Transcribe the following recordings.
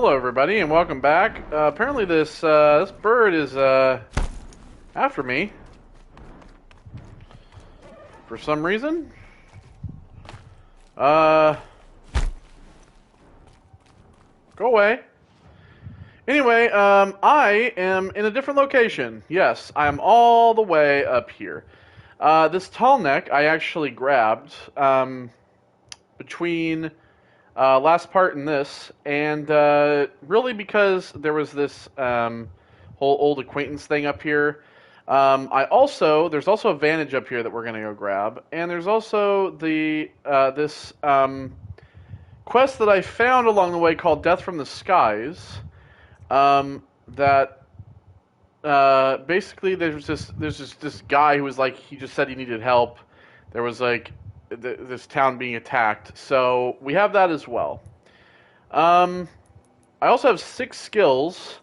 Hello, everybody, and welcome back. Apparently, this bird is after me for some reason. Go away. Anyway, I am in a different location. Yes, I am all the way up here. This tall neck I actually grabbed between. Last part in this, and really because there was this whole old acquaintance thing up here. There's also a Vantage up here that we're gonna go grab, and there's also this quest that I found along the way called Death from the Skies. That basically there's this guy who was like, he just said he needed help. There was like this town being attacked, so we have that as well. I also have 6 skills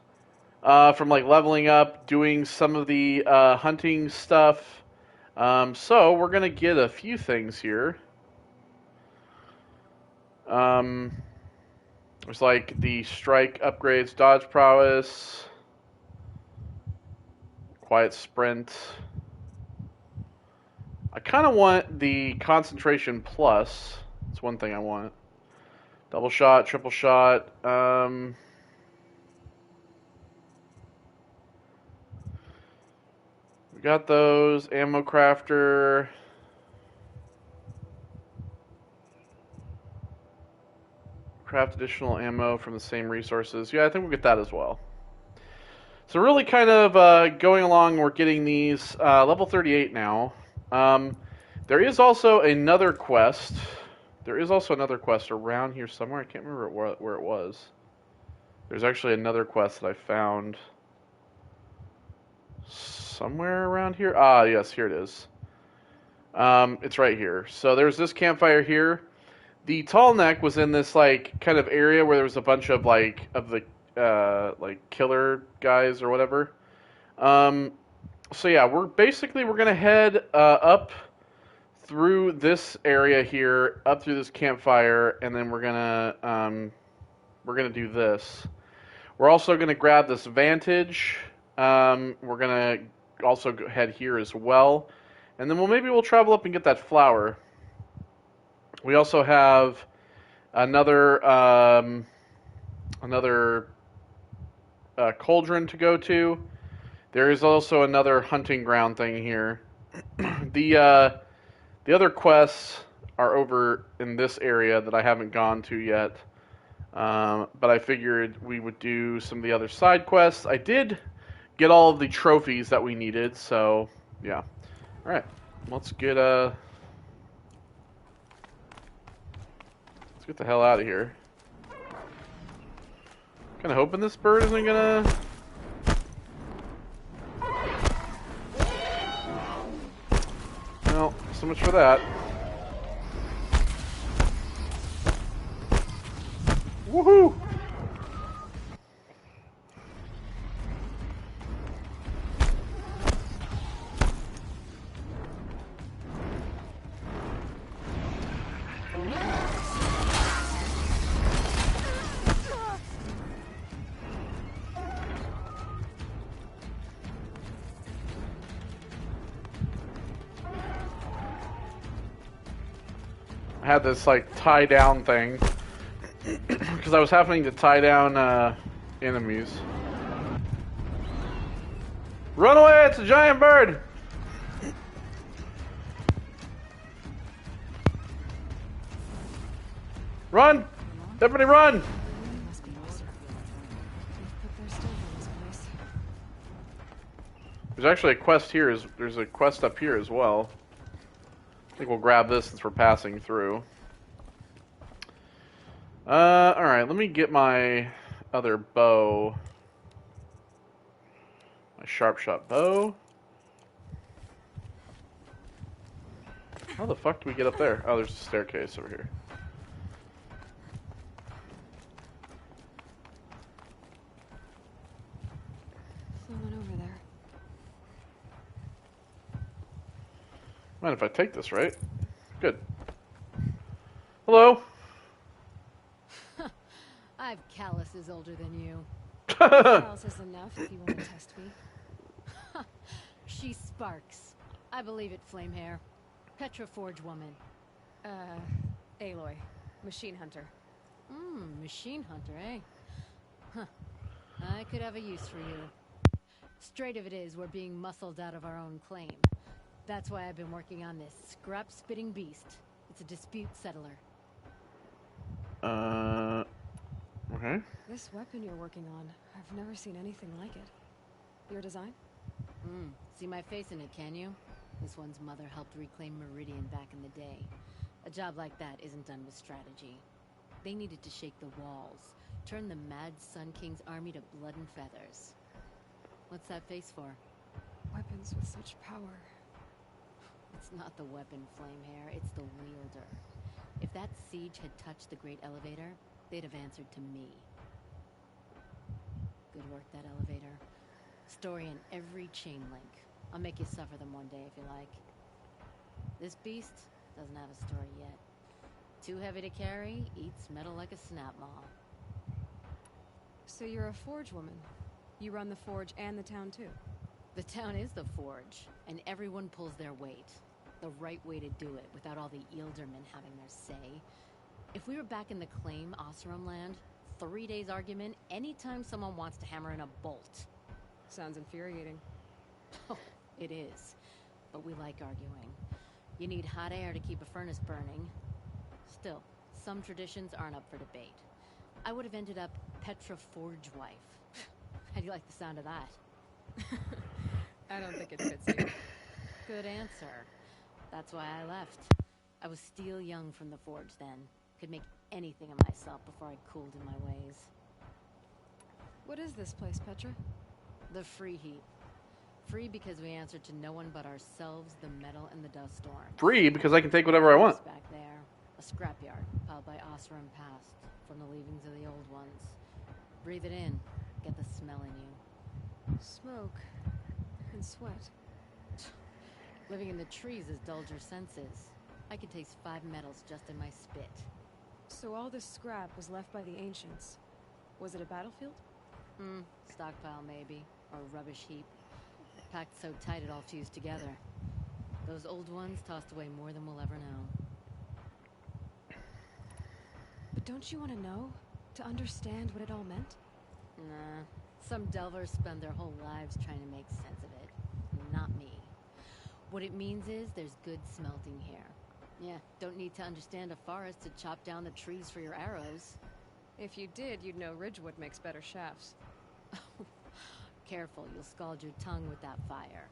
from like leveling up, doing some of the hunting stuff. So we're gonna get a few things here. There's like the strike upgrades, dodge prowess, quiet sprint. I kind of want the concentration plus. That's one thing I want. Double shot, triple shot. We got those. Ammo crafter. Craft additional ammo from the same resources. Yeah, I think we'll get that as well. So really kind of going along, we're getting these level 38 now. There is also another quest. There is also another quest around here somewhere. I can't remember where it was. There's actually another quest that I found somewhere around here. Ah, yes, here it is. It's right here. So there's this campfire here. The tall neck was in this like kind of area where there was a bunch of like like killer guys or whatever. So yeah, we're gonna head up through this area here, up through this campfire, and then we're gonna do this. We're also gonna grab this Vantage. We're gonna also head here as well, and then we'll travel up and get that flower. We also have another cauldron to go to. There is also another hunting ground thing here. The other quests are over in this area that I haven't gone to yet. But I figured we would do some of the other side quests. I did get all of the trophies that we needed, so yeah. Alright, let's get the hell out of here. Kinda hoping this bird isn't gonna... Well, so much for that. Woohoo! I had this like tie down thing because I was having to tie down enemies. Run away! It's a giant bird! Run! Everybody run! There's actually a quest here. There's a quest up here as well. I think we'll grab this since we're passing through. Alright, let me get my other bow. My sharp shot bow. How the fuck do we get up there? Oh, there's a staircase over here. Someone over there. Mind if I take this, right? Good. Hello. I've Callus is older than you. Callus is enough if you want to test me. She sparks. I believe it, Flamehair. Petra Forge woman. Aloy. Machine hunter. Machine hunter, eh? Huh. I could have a use for you. Straight of it is, we're being muscled out of our own claim. That's why I've been working on this scrap-spitting beast. It's a dispute settler. Okay. This weapon you're working on, I've never seen anything like it. Your design? See my face in it, can you? This one's mother helped reclaim Meridian back in the day. A job like that isn't done with strategy. They needed to shake the walls, turn the Mad Sun King's army to blood and feathers. What's that face for? Weapons with such power. It's not the weapon, Flamehair, it's the wielder. If that siege had touched the Great Elevator, they'd have answered to me. Good work, that elevator. Story in every chain link. I'll make you suffer them one day if you like. This beast doesn't have a story yet. Too heavy to carry, eats metal like a snap maw. So you're a forge woman. You run the forge and the town too. The town is the forge, and everyone pulls their weight. The right way to do it, without all the Eildermen having their say. If we were back in the claim Oseram land, 3 days argument anytime someone wants to hammer in a bolt. Sounds infuriating. Oh, it is. But we like arguing. You need hot air to keep a furnace burning. Still, some traditions aren't up for debate. I would have ended up Petra Forge wife. How do you like the sound of that? I don't think it fits you. Good answer. That's why I left. I was still young from the forge then. Could make anything of myself before I cooled in my ways. What is this place, Petra? The Free Heap. Free because we answer to no one but ourselves, the metal, and the dust storm. Free because I can take whatever I want. Back there, a scrapyard piled by Oseram past, from the leavings of the old ones. Breathe it in. Get the smell in you. Smoke. And sweat. Living in the trees has dulled your senses. I could taste 5 metals just in my spit. So all this scrap was left by the ancients. Was it a battlefield? Stockpile maybe, or rubbish heap. Packed so tight it all fused together. Those old ones tossed away more than we'll ever know. But don't you want to know? To understand what it all meant? Nah. Some delvers spend their whole lives trying to make sense of it. Not me. What it means is there's good smelting here. Yeah, don't need to understand a forest to chop down the trees for your arrows. If you did, you'd know Ridgewood makes better shafts. Careful, you'll scald your tongue with that fire.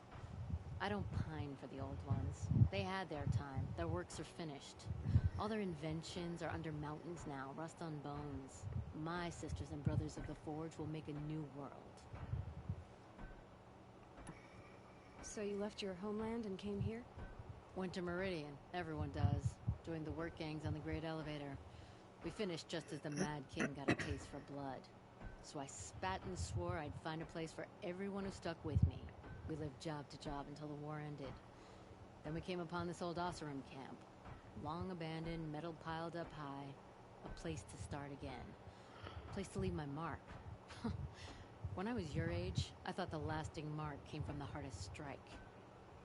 I don't pine for the old ones. They had their time. Their works are finished. All their inventions are under mountains now, rust on bones. My sisters and brothers of the Forge will make a new world. So you left your homeland and came here? Went to Meridian. Everyone does. Joined the work gangs on the Great Elevator. We finished just as the Mad King got a taste for blood. So I spat and swore I'd find a place for everyone who stuck with me. We lived job to job until the war ended. Then we came upon this old Oseram camp. Long abandoned, metal piled up high. A place to start again. A place to leave my mark. When I was your age, I thought the lasting mark came from the hardest strike.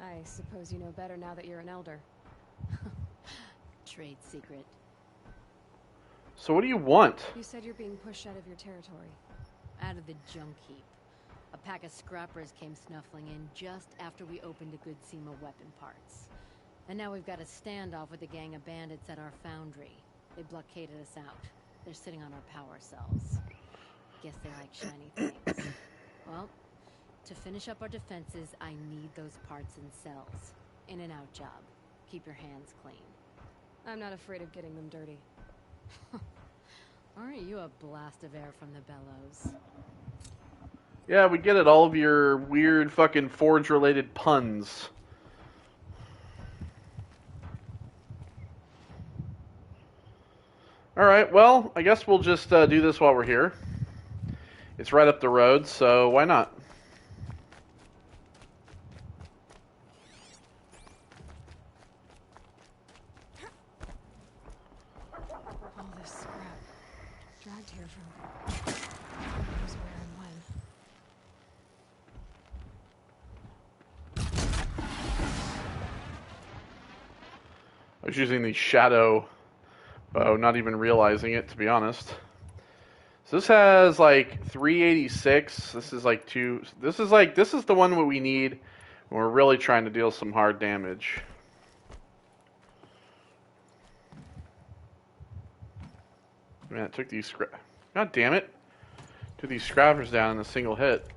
I suppose you know better now that you're an elder. Trade secret. So what do you want? You said you're being pushed out of your territory. Out of the junk heap. A pack of scrappers came snuffling in just after we opened a good seam of weapon parts. And now we've got a standoff with a gang of bandits at our foundry. They blockaded us out. They're sitting on our power cells. Guess they like shiny things. Well, to finish up our defenses, I need those parts and cells. In and out job. Keep your hands clean. I'm not afraid of getting them dirty. Aren't you a blast of air from the bellows? Yeah, we get it. All of your weird fucking Forge-related puns. Alright, well, I guess we'll just do this while we're here. It's right up the road, so why not? All this scrap. Dragged here from was using the shadow bow, not even realizing it, to be honest. So this has like 386. This is like two. This is the one that we need when we're really trying to deal some hard damage. Man, it took these God damn it. Took these scrappers down in a single hit.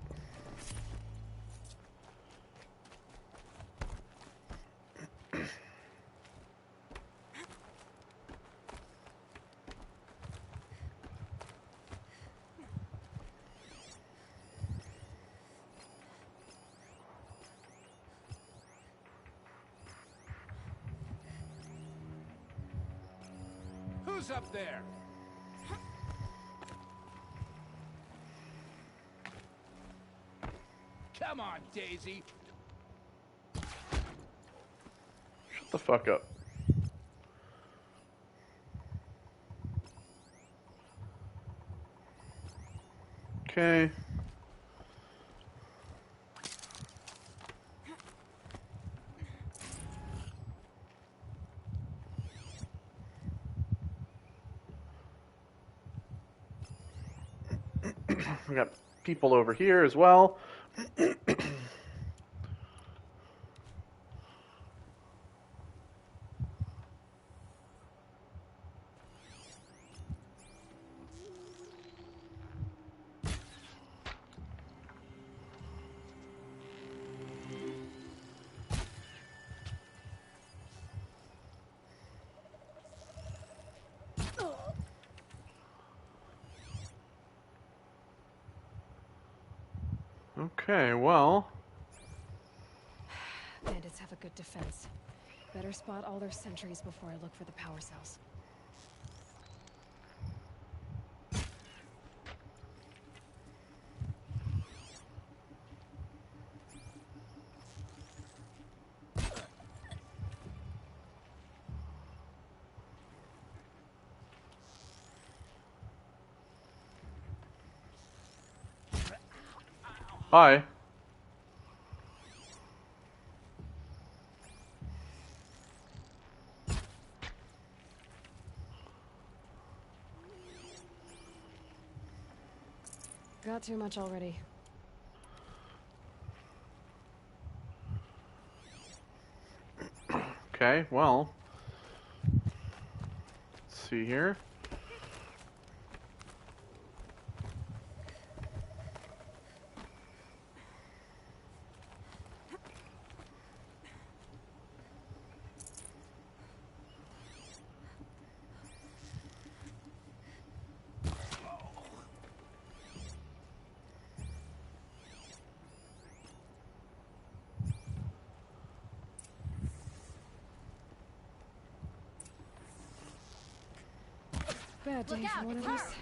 Who's up there? Come on, Daisy. Shut the fuck up. Okay. We got people over here as well. Okay, well. Bandits have a good defense. Better spot all their sentries before I look for the power cells. Hi. Got too much already. Okay, well. Let's see here. Bad day Look for out, one of it's us. her.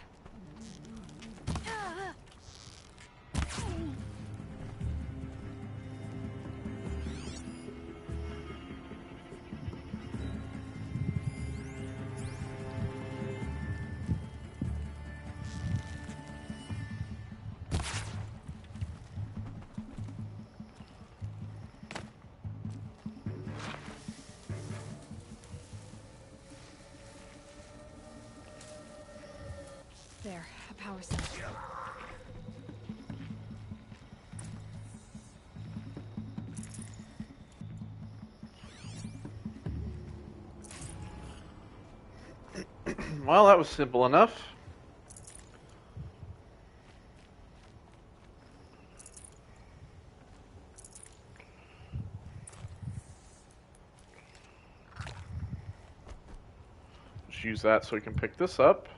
There, a power cell. Well, that was simple enough. Just use that so we can pick this up.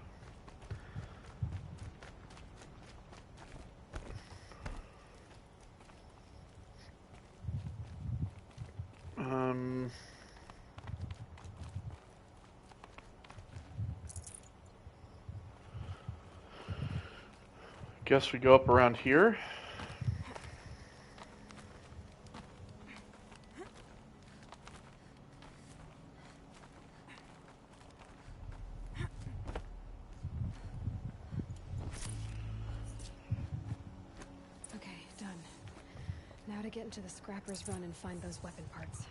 Guess we go up around here. Okay, done. Now to get into the Scrapper's Run and find those weapon parts.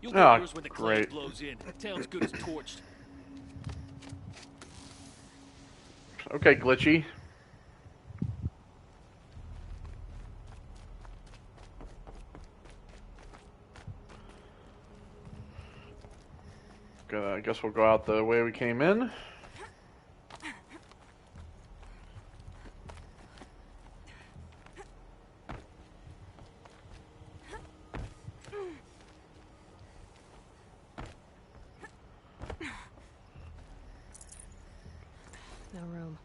You'll Oh, know yours when the clan great. blows in. Town's good as torched. Okay, glitchy. I guess we'll go out the way we came in. No room.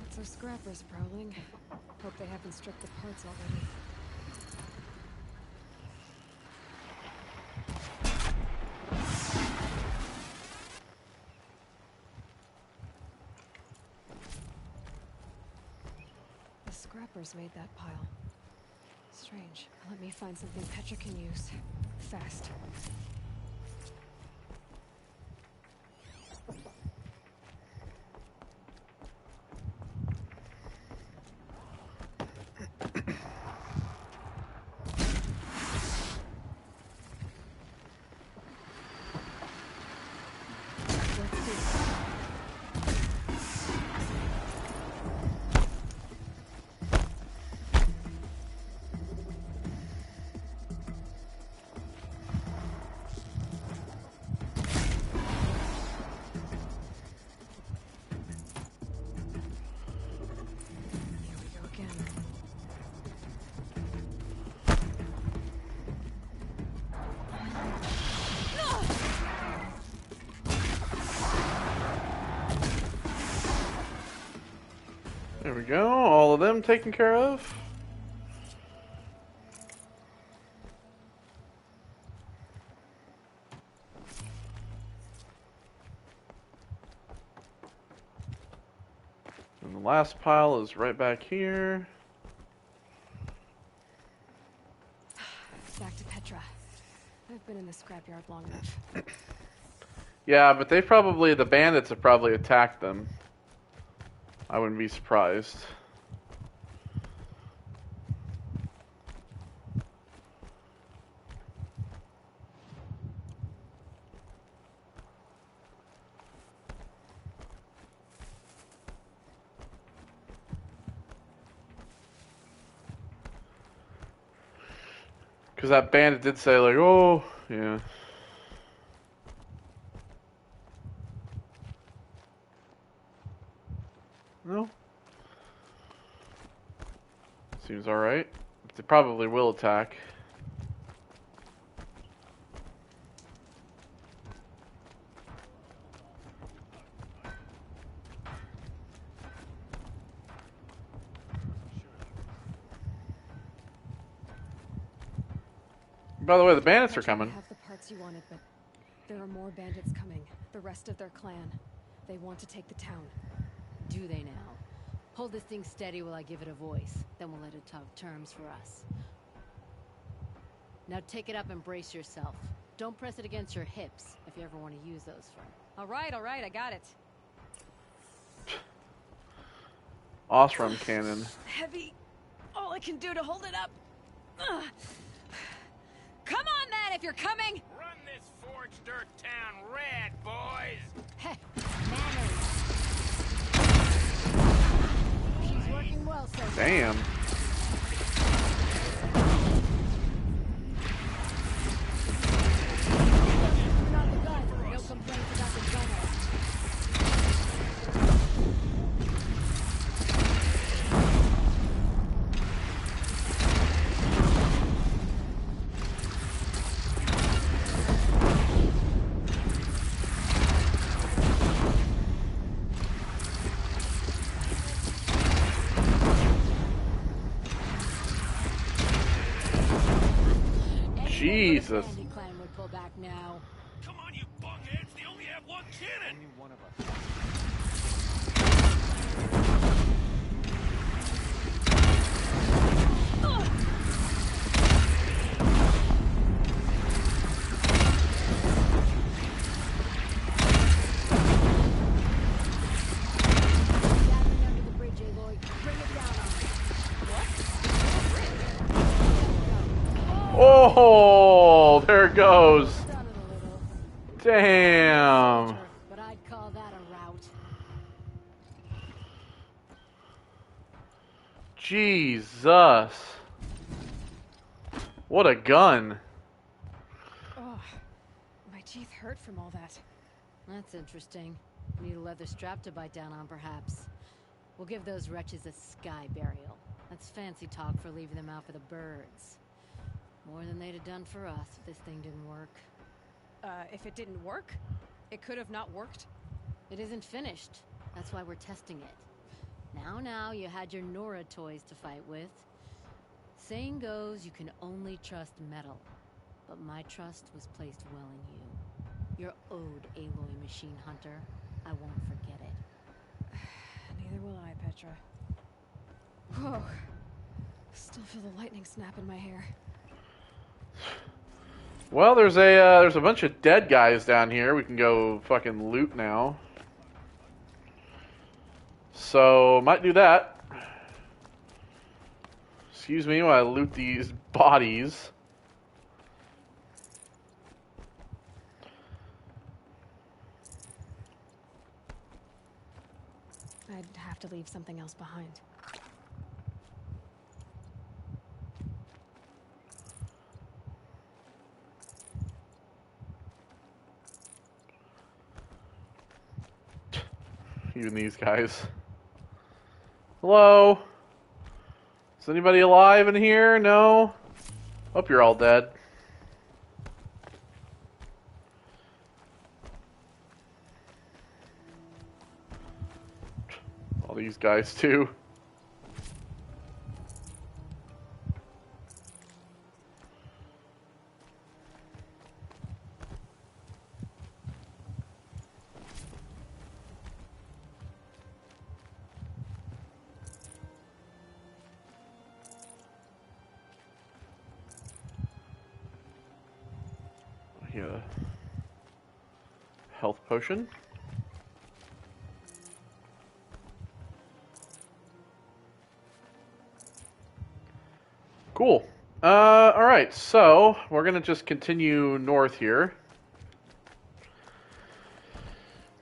Lots of scrappers prowling. Hope they haven't stripped the parts already. The scrappers made that pile. Strange. Let me find something Petra can use. Fast. Let's see. Here we go again. There we go. All of them taken care of. And the last pile is right back here. Back to Petra. I've been in the scrapyard long enough. Yeah, but the bandits have probably attacked them. I wouldn't be surprised. Because that bandit did say, like, oh, yeah. No? Seems alright. They probably will attack. By the way, the bandits are Petra coming. have the parts you wanted, but there are more bandits coming. The rest of their clan. They want to take the town. Do they now? Hold this thing steady while I give it a voice. Then we'll let it talk terms for us. Now take it up and brace yourself. Don't press it against your hips if you ever want to use those for... All right, I got it. Osram cannon. Heavy. All I can do to hold it up. Ugh. Come on, then, if you're coming. Run this forged dirt town red, boys! Heh, manners. She's working well so far. Damn. Turn on the gun. No complaints about the gunner. Jesus. The Bandy clan would pull back now. Come on, you buckheads! They only have one cannon! Only one of us. those. Done it a little. Damn. But I'd call that a rout. Jesus. What a gun. Oh, my teeth hurt from all that. That's interesting. Need a leather strap to bite down on, perhaps. We'll give those wretches a sky burial. That's fancy talk for leaving them out for the birds. More than they'd have done for us if this thing didn't work. If it didn't work, it could have not worked. It isn't finished. That's why we're testing it. Now, you had your Nora toys to fight with. Saying goes, you can only trust metal. But my trust was placed well in you. You're owed Aloy Machine Hunter. I won't forget it. Neither will I, Petra. Whoa. Still feel the lightning snap in my hair. Well, there's a bunch of dead guys down here. We can go fucking loot now. So, might do that. Excuse me while I loot these bodies. I'd have to leave something else behind. Even these guys. Hello? Is anybody alive in here? No? Hope you're all dead. All these guys too. Yeah. Health potion. Cool. Alright, so we're gonna just continue north here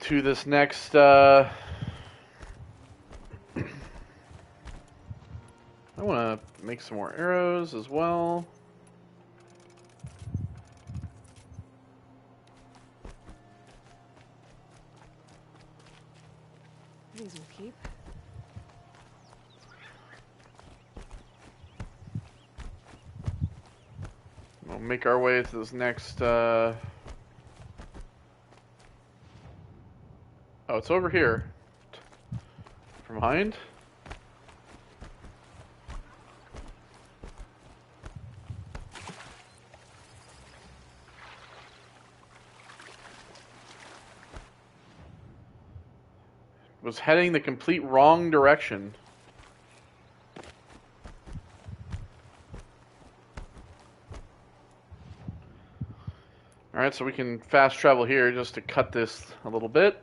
to this next, I wanna make some more arrows as well. These will keep. We'll make our way to this next, oh, it's over here. From behind? Was heading the complete wrong direction. Alright, so we can fast travel here just to cut this a little bit.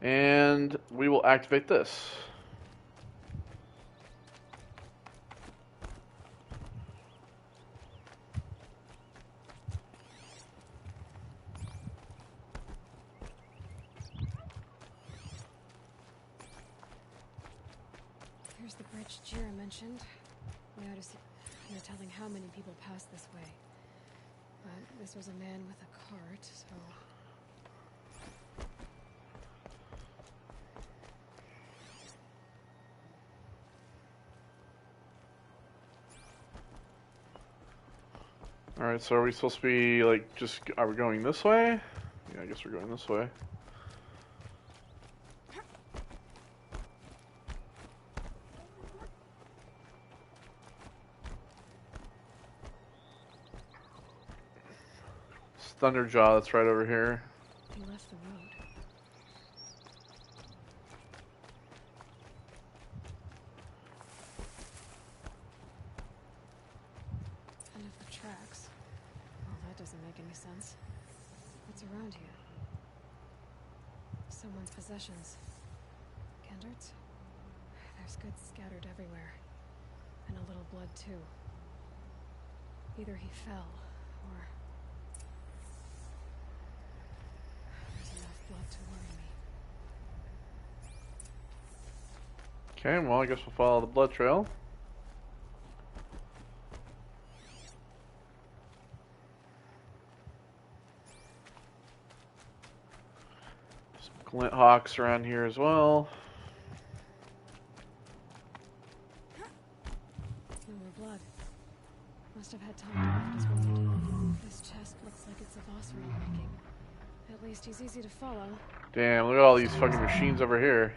And we will activate this. Here's the bridge Jira mentioned. Notice no telling how many people pass this way. But this was a man with a cart, so... Alright, so are we supposed to be, like, just... Are we going this way? Yeah, I guess we're going this way. It's Thunderjaw that's right over here. He left the road. End of the tracks. Well, that doesn't make any sense. What's around here? Someone's possessions. Gendert's? There's goods scattered everywhere. And a little blood, too. Either he fell, before. There's enough blood to worry me. Okay, well, I guess we'll follow the blood trail. Some glint hawks around here as well. No more blood. Must have had time to lift his wound. This chest looks like it's a Vossri making. At least he's easy to follow. Damn, look at all these fucking machines over here.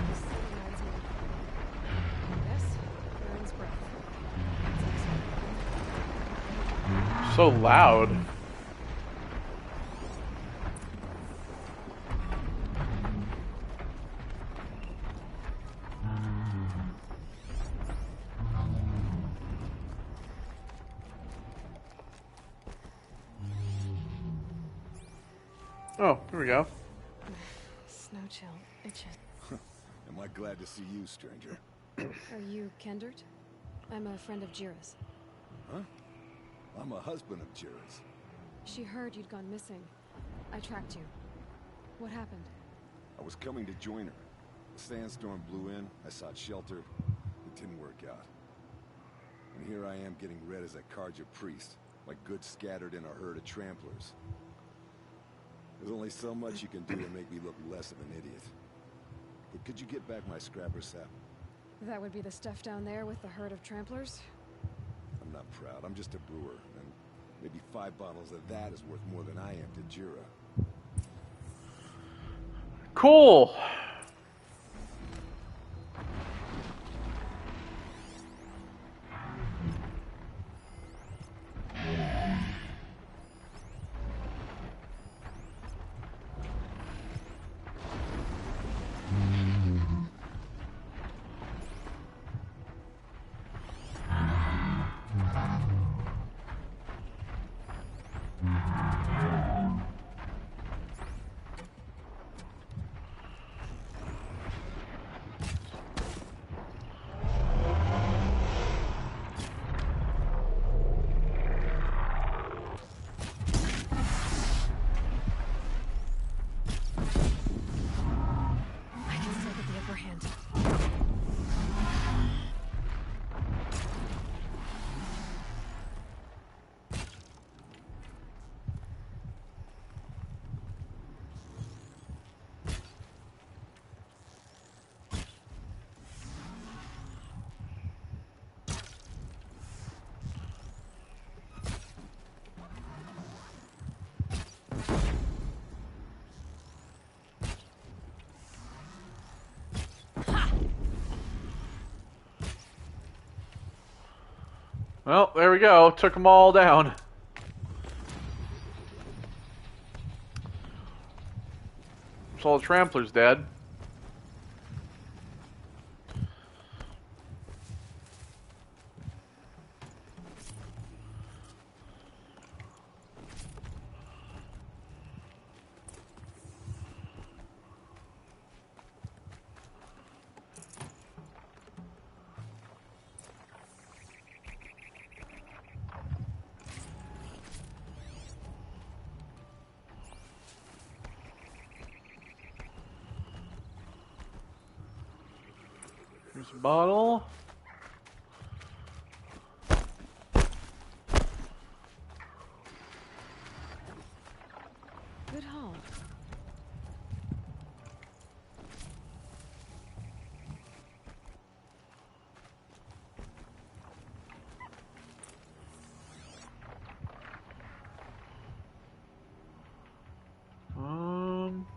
This reminds me. Yes, Aaron's breath. It's So loud. Oh, here we go. Snow chill. Itches. Am I glad to see you, stranger? Are you Kendert? I'm a friend of Jira's. Huh? I'm a husband of Jira's. She heard you'd gone missing. I tracked you. What happened? I was coming to join her. A sandstorm blew in, I sought shelter. It didn't work out. And here I am getting read as a Karja priest, my goods scattered in a herd of tramplers. There's only so much you can do to make me look less of an idiot. But could you get back my scrapper sap? That would be the stuff down there with the herd of tramplers? I'm not proud, I'm just a brewer, and maybe 5 bottles of that is worth more than I am to Jira. Cool. I can still get the upper hand. Well, there we go. Took them all down. So all the tramplers dead. Here's a bottle. Good haul. Um.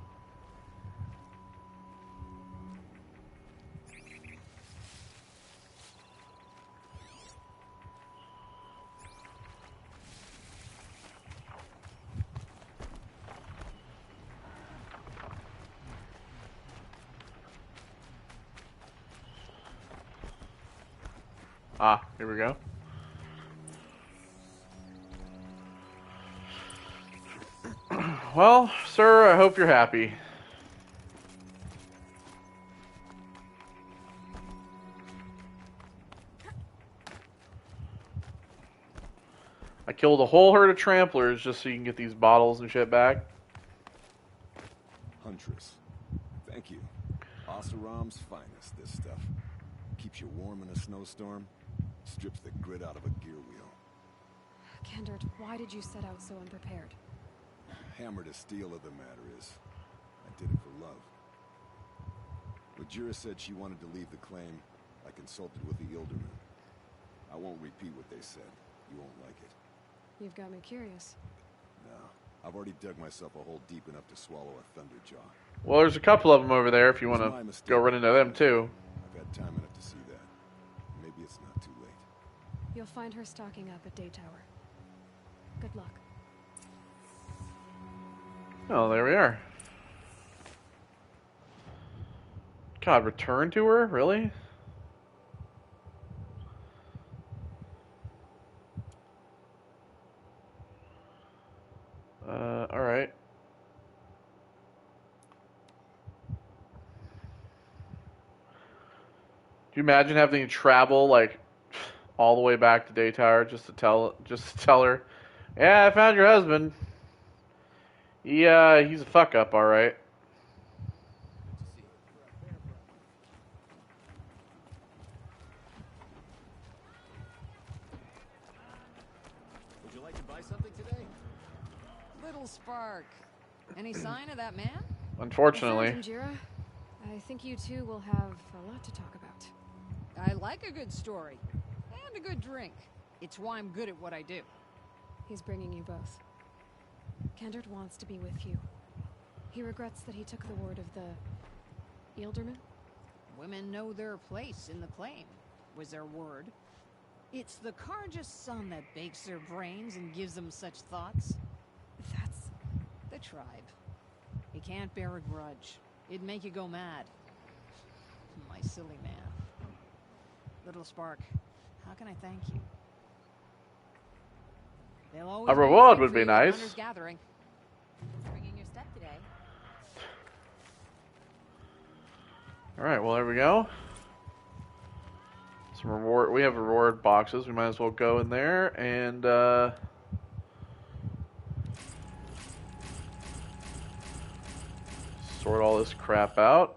Ah, here we go. Well, sir, I hope you're happy. I killed a whole herd of tramplers just so you can get these bottles and shit back. Huntress. Thank you. Oseram's finest, this stuff. Keeps you warm in a snowstorm. Strips the grit out of a gear wheel. Kendert, why did you set out so unprepared? Hammer to steel of the matter is, I did it for love. When Jira said she wanted to leave the claim, I consulted with the Ilderman. I won't repeat what they said. You won't like it. You've got me curious. No, I've already dug myself a hole deep enough to swallow a thunderjaw. Well, there's a couple of them over there if you want to go run into them too. I've had time enough to see that. Maybe it's not too late. You'll find her stocking up at Day Tower. Good luck. Oh, there we are. God, return to her? Really? Alright. Do you imagine having to travel, like, all the way back to Day Tower just to tell her, yeah, I found your husband. Yeah, he's a fuck up, alright. Would you like to buy something today? Little Spark. Any sign of that man? Unfortunately. Jira, I think you two will have a lot to talk about. I like a good story. And a good drink. It's why I'm good at what I do. He's bringing you both. Kendert wants to be with you. He regrets that he took the word of the Ilderman. Women know their place in the claim, was their word. It's the Carja sun that bakes their brains and gives them such thoughts. That's the tribe. You can't bear a grudge. It'd make you go mad. My silly man. Little Spark, how can I thank you? They'll always A reward would free be for nice. Hunter's Gathering. Bringing your step today. Alright, well, there we go. Some reward. We have reward boxes. We might as well go in there and, sort all this crap out.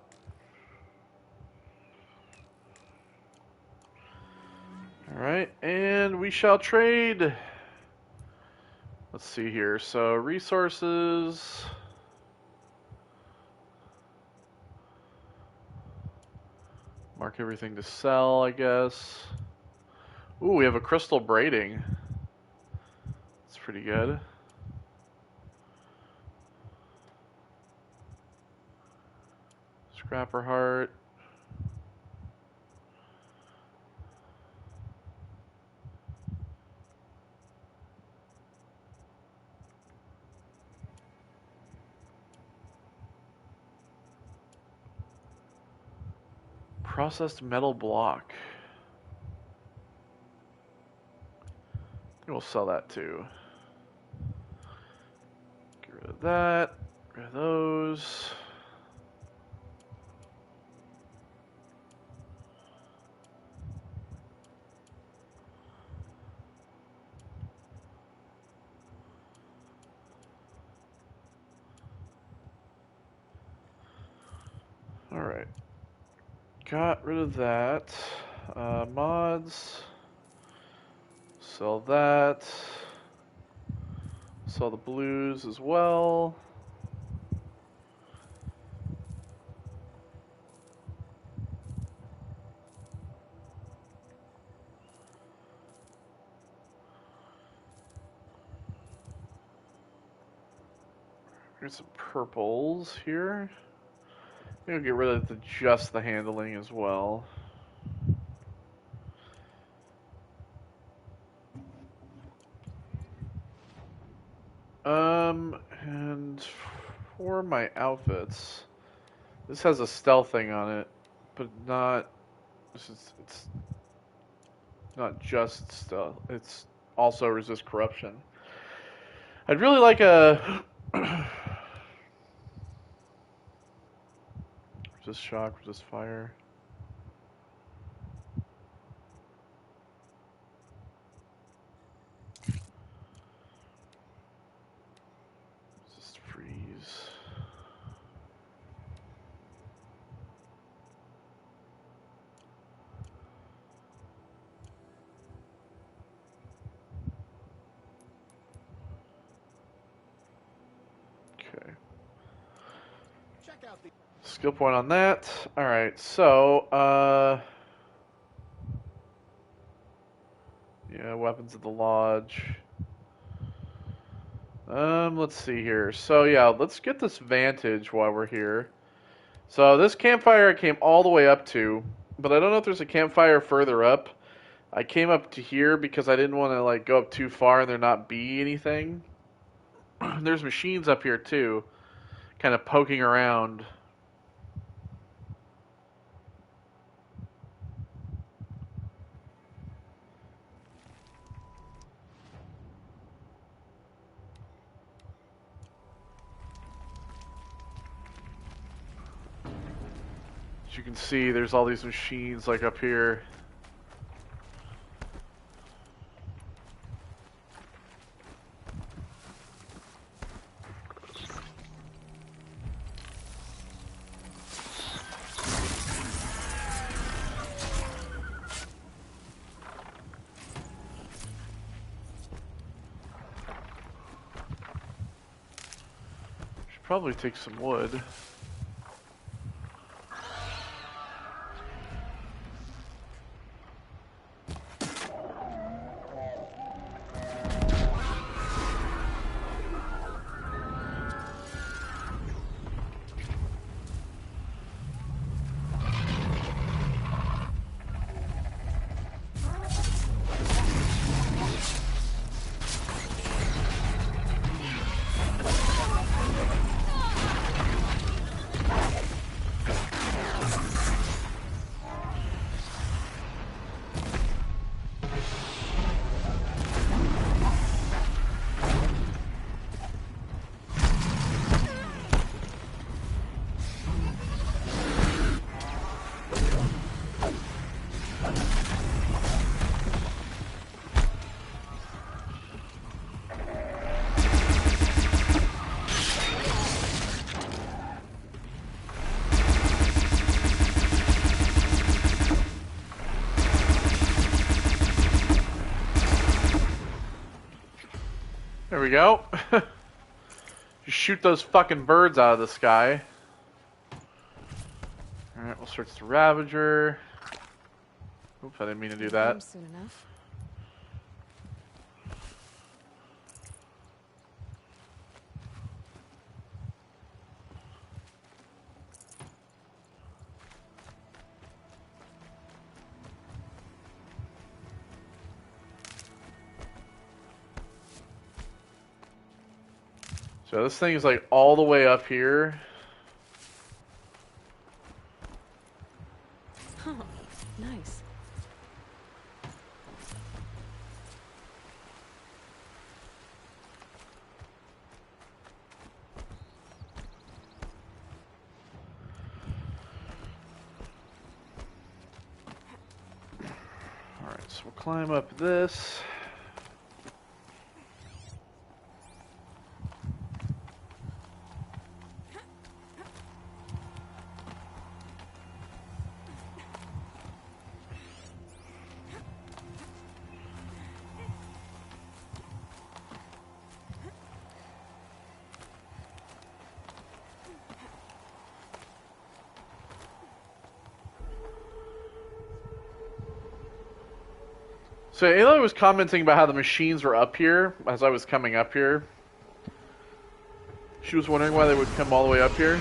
Alright, and we shall trade. Let's see here. So, resources. Mark everything to sell, I guess. Ooh, we have a crystal braiding. That's pretty good. Scrapper heart. Processed metal block. We'll sell that too. Get rid of that. Get rid of those. Alright. Got rid of that. Mods. Sell that. Sell the blues as well. Here's some purples here. We'll get rid of just the handling as well. And for my outfits, this has a stealth thing on it, but not. It's not just stealth. It's also resist corruption. I'd really like a resist shock, resist fire. Resist freeze. Okay. Check out the Skill point on that. Alright, so, yeah, weapons of the lodge. Let's see here. So, yeah, let's get this vantage while we're here. So, this campfire I came all the way up to, but I don't know if there's a campfire further up. I came up to here because I didn't want to, like, go up too far and there not be anything. There's machines up here, too, kind of poking around. As you can see, there's all these machines, like, up here. Should probably take some wood. There we go. Just shoot those fucking birds out of the sky. Alright, we'll search the Ravager. Oops, I didn't mean to do that. Soon enough. So this thing is like all the way up here. Huh. Nice. Alright, so we'll climb up this. So Ayla was commenting about how the machines were up here as I was coming up here. She was wondering why they would come all the way up here.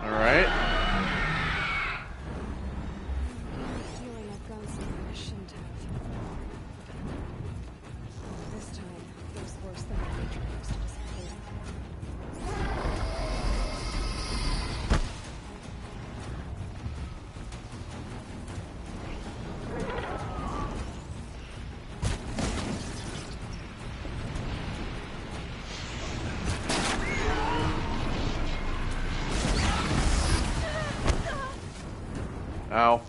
Alright. Feeling I've gone somewhere I shouldn't have. This time, it was worse than my nature used to disappear. Ow.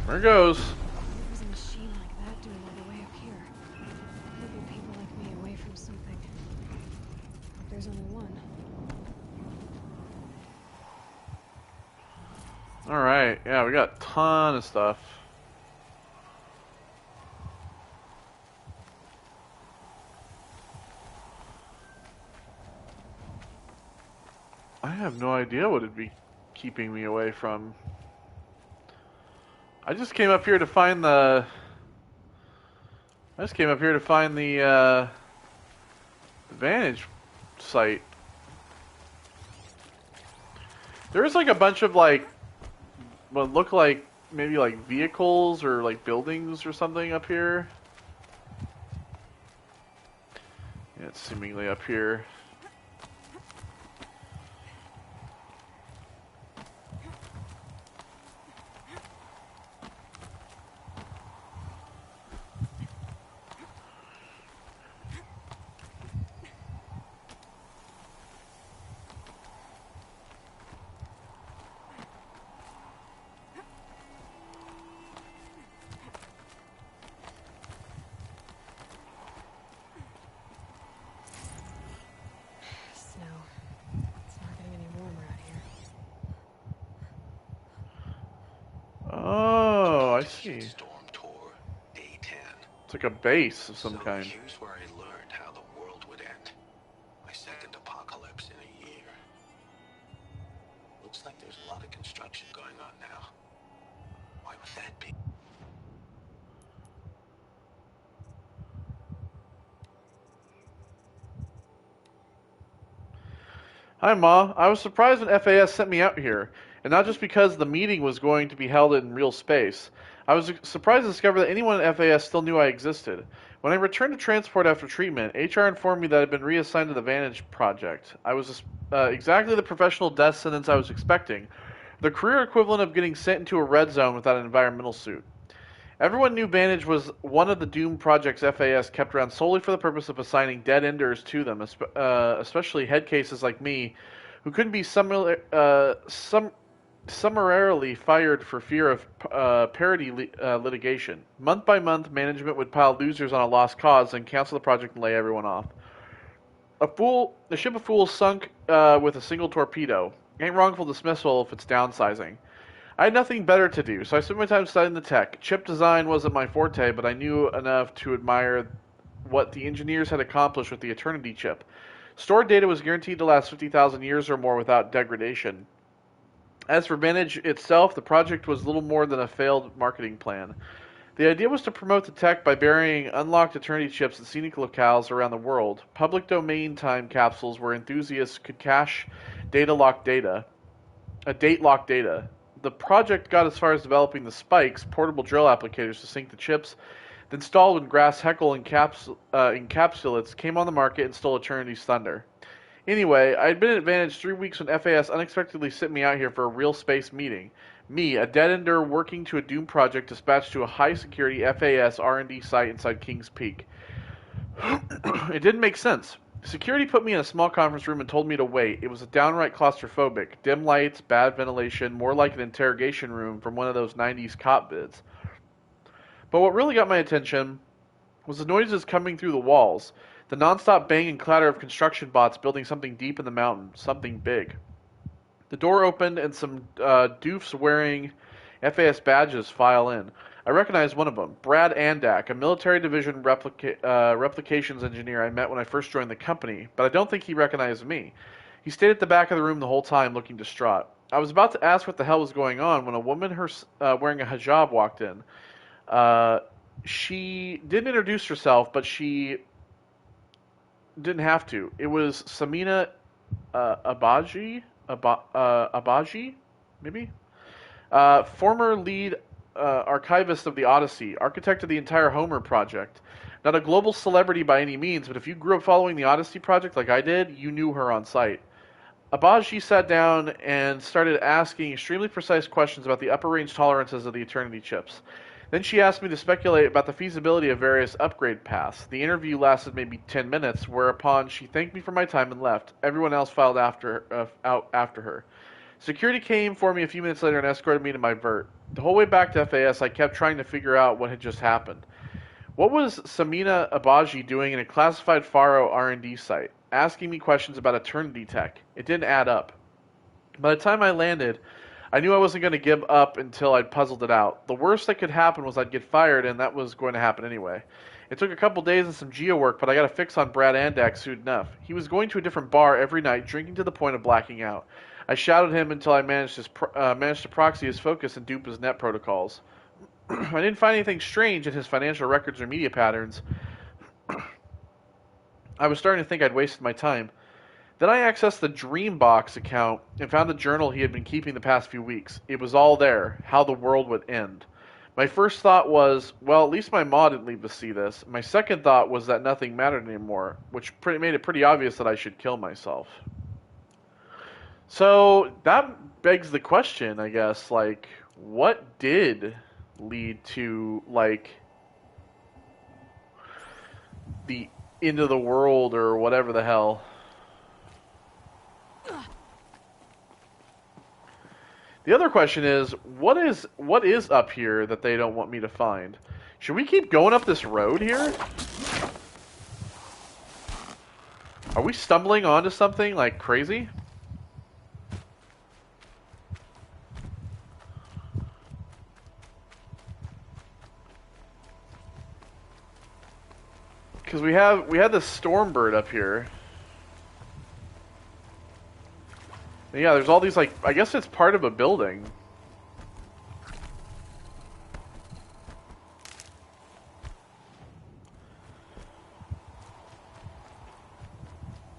There it goes. What was a machine like that doing all the way up here? Keeping people like me away from something. But there's only one. Alright, yeah, we got a ton of stuff. I have no idea what it'd be keeping me away from. I just came up here to find the... the Vantage site. There's like a bunch of like what look like maybe like vehicles or like buildings or something up here. Yeah, it's seemingly up here. Storm Tour, Day 10. It's like a base of some kind. Here's where I learned how the world would end. My second apocalypse in a year. Looks like there's a lot of construction going on now. Why would that be? Hi, Ma. I was surprised when FAS sent me out here, and not just because the meeting was going to be held in real space. I was surprised to discover that anyone at FAS still knew I existed. When I returned to transport after treatment, HR informed me that I had been reassigned to the Vantage project. I was exactly the professional death sentence I was expecting, the career equivalent of getting sent into a red zone without an environmental suit. Everyone knew Vantage was one of the doomed projects FAS kept around solely for the purpose of assigning dead-enders to them, especially head cases like me, who couldn't be summarily fired for fear of parity litigation. Month by month, management would pile losers on a lost cause and cancel the project and lay everyone off. A ship of fools sunk with a single torpedo. Ain't wrongful dismissal if it's downsizing. I had nothing better to do, so I spent my time studying the tech. Chip design wasn't my forte, but I knew enough to admire what the engineers had accomplished with the Eternity chip. Stored data was guaranteed to last 50,000 years or more without degradation. As for Vantage itself, the project was little more than a failed marketing plan. The idea was to promote the tech by burying unlocked Eternity chips at scenic locales around the world, public domain time capsules where enthusiasts could cache data-locked data. a date locked data. The project got as far as developing the spikes, portable drill applicators to sink the chips, then stalled when Grass Heckle encapsulates came on the market and stole Eternity's thunder. Anyway, I had been at Advantage 3 weeks when FAS unexpectedly sent me out here for a real space meeting. Me, a dead-ender working to a Doom project dispatched to a high-security FAS R&D site inside Kings Peak. It didn't make sense. Security put me in a small conference room and told me to wait. It was downright claustrophobic. Dim lights, bad ventilation, more like an interrogation room from one of those 90s cop vids. But what really got my attention was the noises coming through the walls. The nonstop bang and clatter of construction bots building something deep in the mountain. Something big. The door opened and some doofs wearing FAS badges file in. I recognized one of them, Brad Andak, a military division replications engineer I met when I first joined the company, but I don't think he recognized me. He stayed at the back of the room the whole time, looking distraught. I was about to ask what the hell was going on when a woman wearing a hijab walked in. She didn't introduce herself, but she didn't have to. It was Samina Abaji? Abaji? Maybe? Former lead archivist of the Odyssey, architect of the entire Homer project. Not a global celebrity by any means, but if you grew up following the Odyssey project like I did, you knew her on sight. Abaji sat down and started asking extremely precise questions about the upper range tolerances of the Eternity chips. Then she asked me to speculate about the feasibility of various upgrade paths. The interview lasted maybe 10 minutes, whereupon she thanked me for my time and left. Everyone else filed out after her. Security came for me a few minutes later and escorted me to my vert. The whole way back to FAS, I kept trying to figure out what had just happened. What was Samina Abaji doing in a classified Faro R&D site, asking me questions about Eternity tech? It didn't add up. By the time I landed, I knew I wasn't going to give up until I'd puzzled it out. The worst that could happen was I'd get fired, and that was going to happen anyway. It took a couple days and some geo work, but I got a fix on Brad Andak soon enough. He was going to a different bar every night, drinking to the point of blacking out. I shouted him until I managed to proxy his focus and dupe his net protocols. I didn't find anything strange in his financial records or media patterns. I was starting to think I'd wasted my time. Then I accessed the Dreambox account and found the journal he had been keeping the past few weeks. It was all there, how the world would end. My first thought was, well, at least my ma didn't leave to see this. My second thought was that nothing mattered anymore, which made it pretty obvious that I should kill myself. So that begs the question, I guess, like, what did lead to, like, the end of the world or whatever the hell? The other question is, what is up here that they don't want me to find? Should we keep going up this road here? Are we stumbling onto something like crazy? Because we had this Stormbird up here. And yeah, there's all these, like, I guess it's part of a building.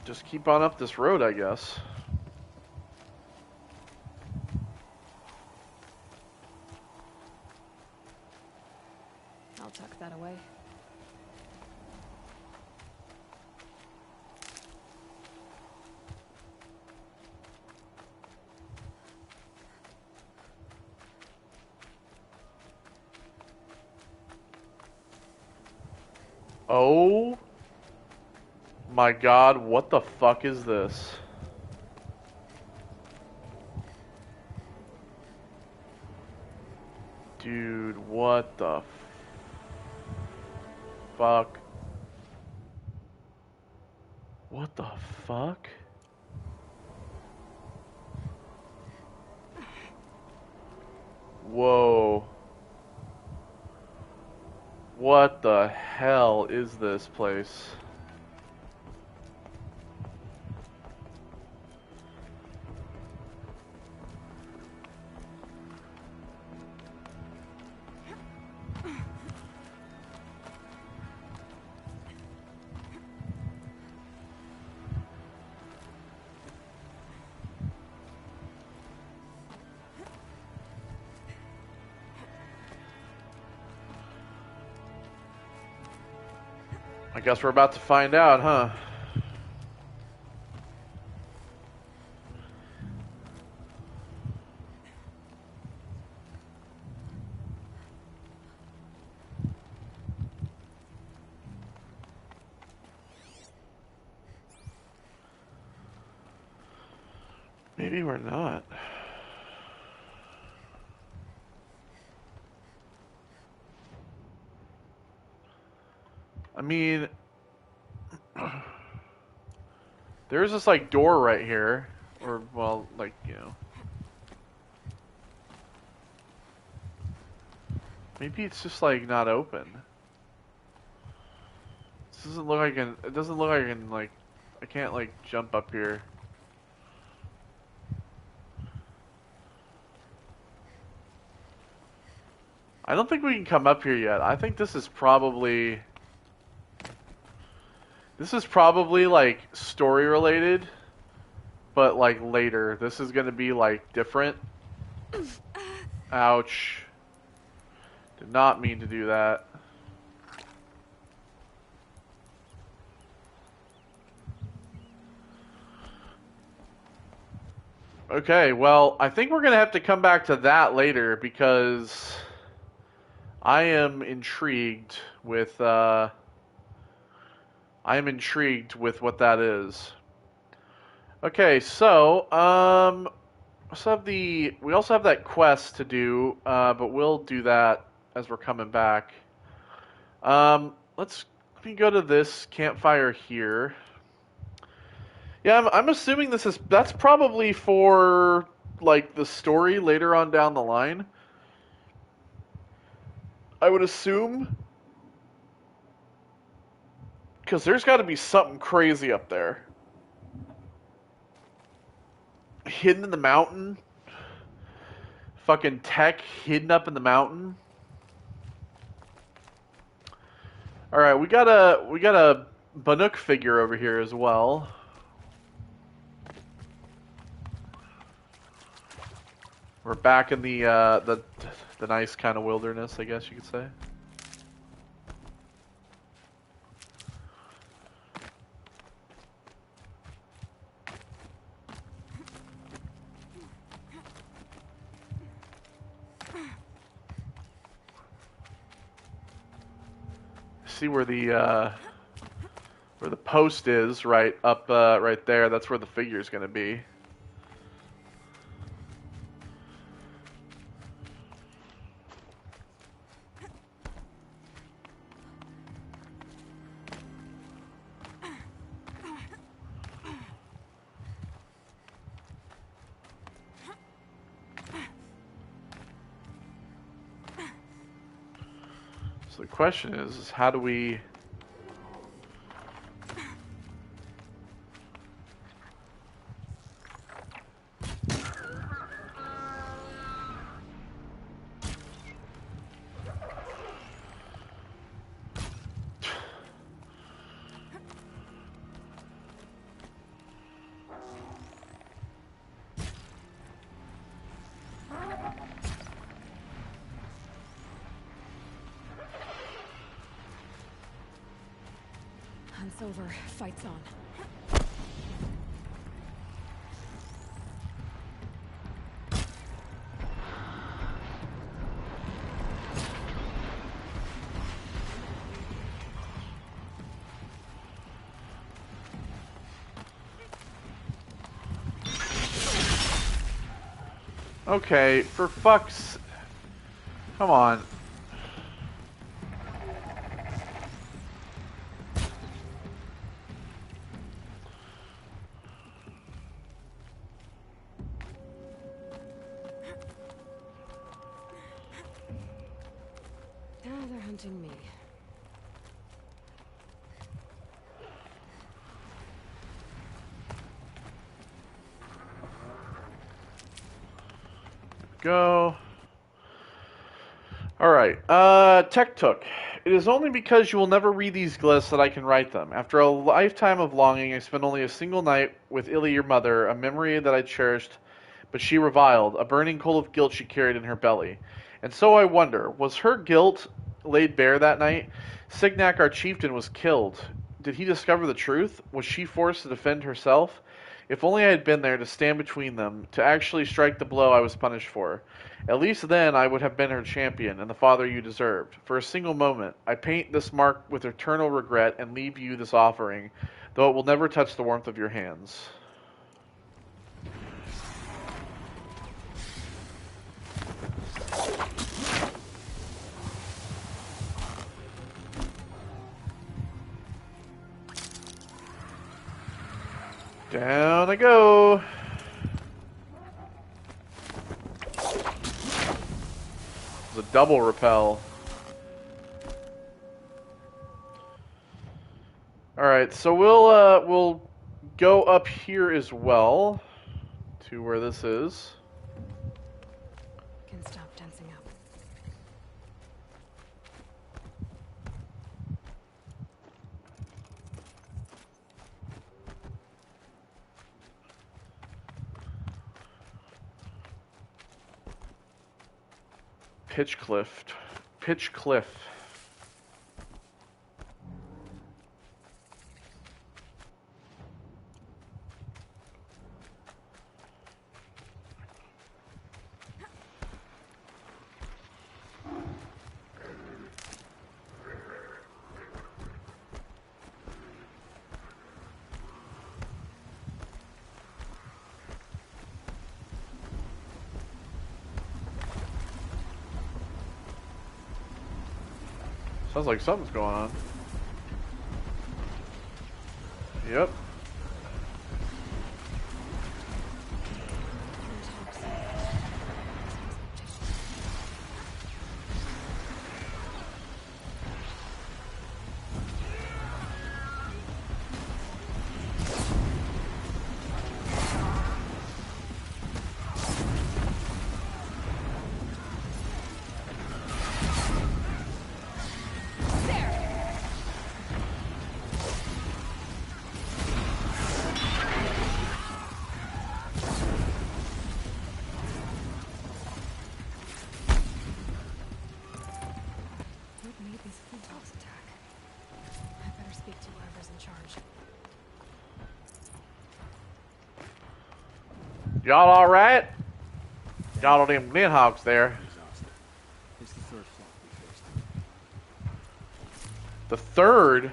Just keep on up this road, I guess. I'll tuck that away. Oh my god, what the fuck is this? Dude, what the fuck? What the fuck? Whoa. What the hell is this place? I guess we're about to find out, huh? Maybe we're not. I mean, there's this like door right here, or well, like, you know, maybe it's just like not open. This doesn't look like it doesn't look like I can like, I can't like jump up here. I don't think we can come up here yet. I think this is probably like story related, but like later. This is gonna be like different. Ouch. Did not mean to do that. Okay, well, I think we're gonna have to come back to that later because I am intrigued with what that is. Okay, so we also have that quest to do, but we'll do that as we're coming back. Let me go to this campfire here. Yeah, I'm assuming that's probably for like the story later on down the line. I would assume, because there's got to be something crazy up there. Hidden in the mountain. Fucking tech hidden up in the mountain. Alright, we got a Banuk figure over here as well. We're back in the nice kind of wilderness, I guess you could say. See where the post is, right up right there. That's where the figure's gonna be. So the question is how do we... Hunt's over. Fight's on. Okay, for fuck's... Come on. Now they're hunting me. Go. Alright, Tech Took. It is only because you will never read these glyphs that I can write them. After a lifetime of longing, I spent only a single night with Illy, your mother, a memory that I cherished, but she reviled, a burning coal of guilt she carried in her belly. And so I wonder, was her guilt laid bare that night? Signac, our chieftain, was killed. Did he discover the truth? Was she forced to defend herself? If only I had been there to stand between them, to actually strike the blow I was punished for. At least then I would have been her champion, and the father you deserved. For a single moment, I paint this mark with eternal regret and leave you this offering, though it will never touch the warmth of your hands. Down I go. It's a double repel. All right, so we'll go up here as well to where this is. Can stop tensing up. Pitch Cliff. Sounds like something's going on. Yep. Y'all all right? Got all them Glenhawks there. It's the third flock we faced. The third?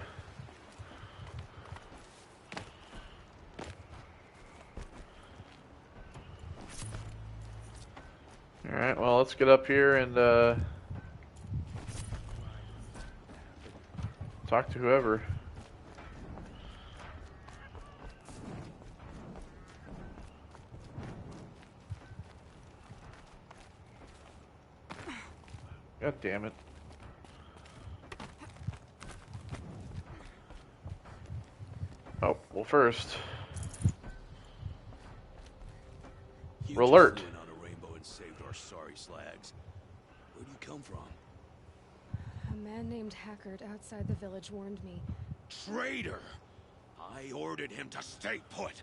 Alright, well, let's get up here and talk to whoever. God damn it. Oh, well first. You Alert. just flew in on a rainbow and saved our sorry slags. Where'd you come from? A man named Hackard outside the village warned me. Traitor! I ordered him to stay put.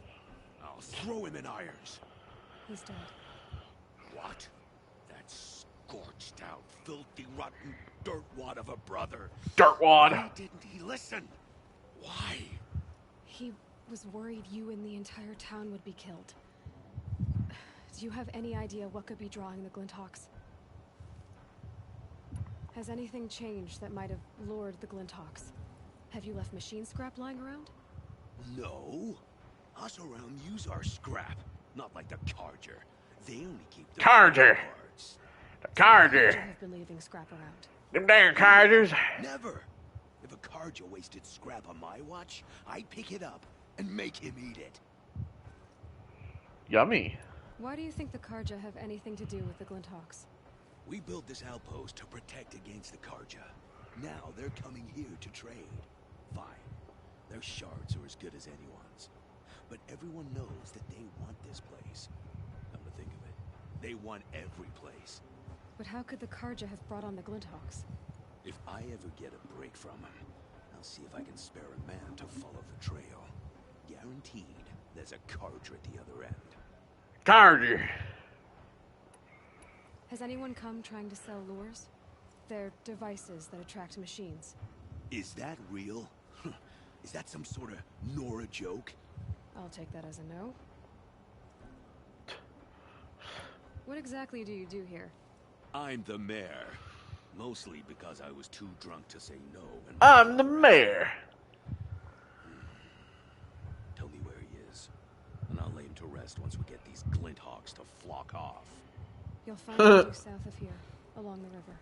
I'll throw him in irons. He's dead. What? That scorched out, filthy, rotten dirtwad of a brother. Dirtwad! Why didn't he listen? Why? He was worried you and the entire town would be killed. Do you have any idea what could be drawing the Glinthawks? Has anything changed that might have lured the Glinthawks? Have you left machine scrap lying around? No. Us around use our scrap. Not like the Carja. They only keep the Carja! parts. The Carja! You have been leaving scrap around. Them damn Carjas! Never. If a Carja wasted scrap on my watch, I'd pick it up and make him eat it. Yummy. Why do you think the Carja have anything to do with the Glinthawks? We built this outpost to protect against the Carja. Now they're coming here to trade. Fine. Their shards are as good as anyone's. But everyone knows that they want this place. Come to think of it, they want every place. But how could the Carja have brought on the Glinthawks? If I ever get a break from him, I'll see if I can spare a man to follow the trail. Guaranteed, there's a Carja at the other end. Carja! Has anyone come trying to sell lures? They're devices that attract machines. Is that real? Is that some sort of Nora joke? I'll take that as a no. What exactly do you do here? I'm the mayor. Mostly because I was too drunk to say no. And I'm the mayor. Tell me where he is, and I'll lay him to rest once we get these glint hawks to flock off. You'll find him due south of here, along the river.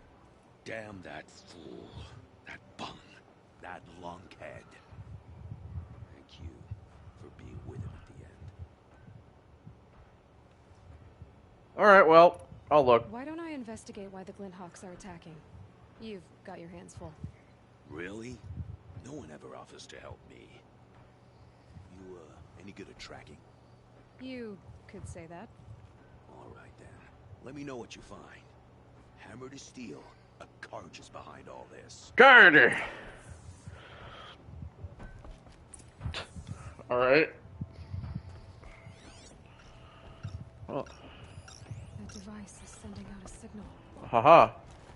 Damn that fool. That bum. That lunkhead. Thank you for being with him at the end. Alright, well, I'll look. Why don't I investigate why the Glinthawks are attacking? You've got your hands full. Really? No one ever offers to help me. You, any good at tracking? You could say that. All right, then. Let me know what you find. Hammer to steel. A Carja is behind all this. Carter! Alright. Well. That device is sending out a signal. Haha.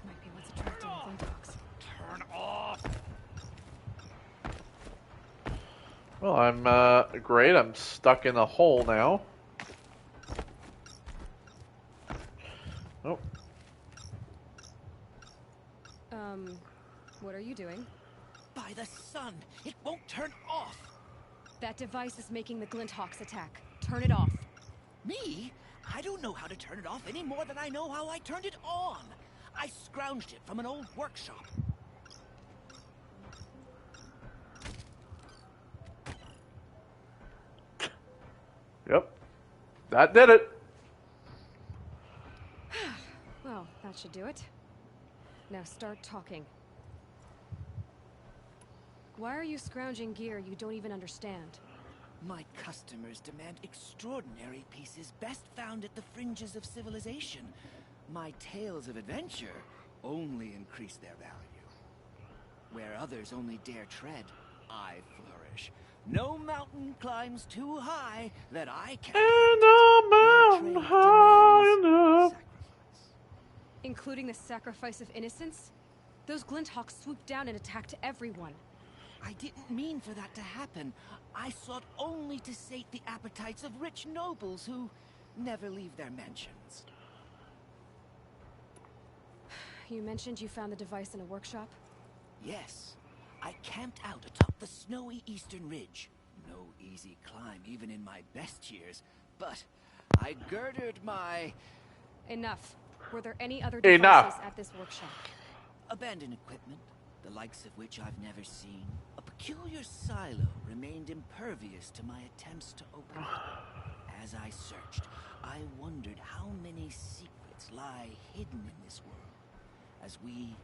Might be what's attracting the Glinthawks. Turn off! Well, I'm, great. I'm stuck in a hole now. Oh. What are you doing? By the sun! It won't turn off! That device is making the Glinthawks attack. Turn it off. Me? I don't know how to turn it off any more than I know how I turned it on. I scrounged it from an old workshop. Yep. That did it. Well, that should do it. Now start talking. Why are you scrounging gear you don't even understand? My customers demand extraordinary pieces best found at the fringes of civilization. My tales of adventure only increase their value. Where others only dare tread, I flourish. No mountain climbs too high that I can't. And no mountain high enough. Sacrifice. Including the sacrifice of innocence? Those Glinthawks swooped down and attacked everyone. I didn't mean for that to happen. I sought only to sate the appetites of rich nobles who never leave their mansions. You mentioned you found the device in a workshop? Yes. I camped out atop the snowy eastern ridge. No easy climb even in my best years, but I girded my... Enough. Were there any other devices at this workshop? Abandoned equipment, the likes of which I've never seen. A peculiar silo remained impervious to my attempts to open it. As I searched, I wondered how many secrets lie hidden in this world, as we,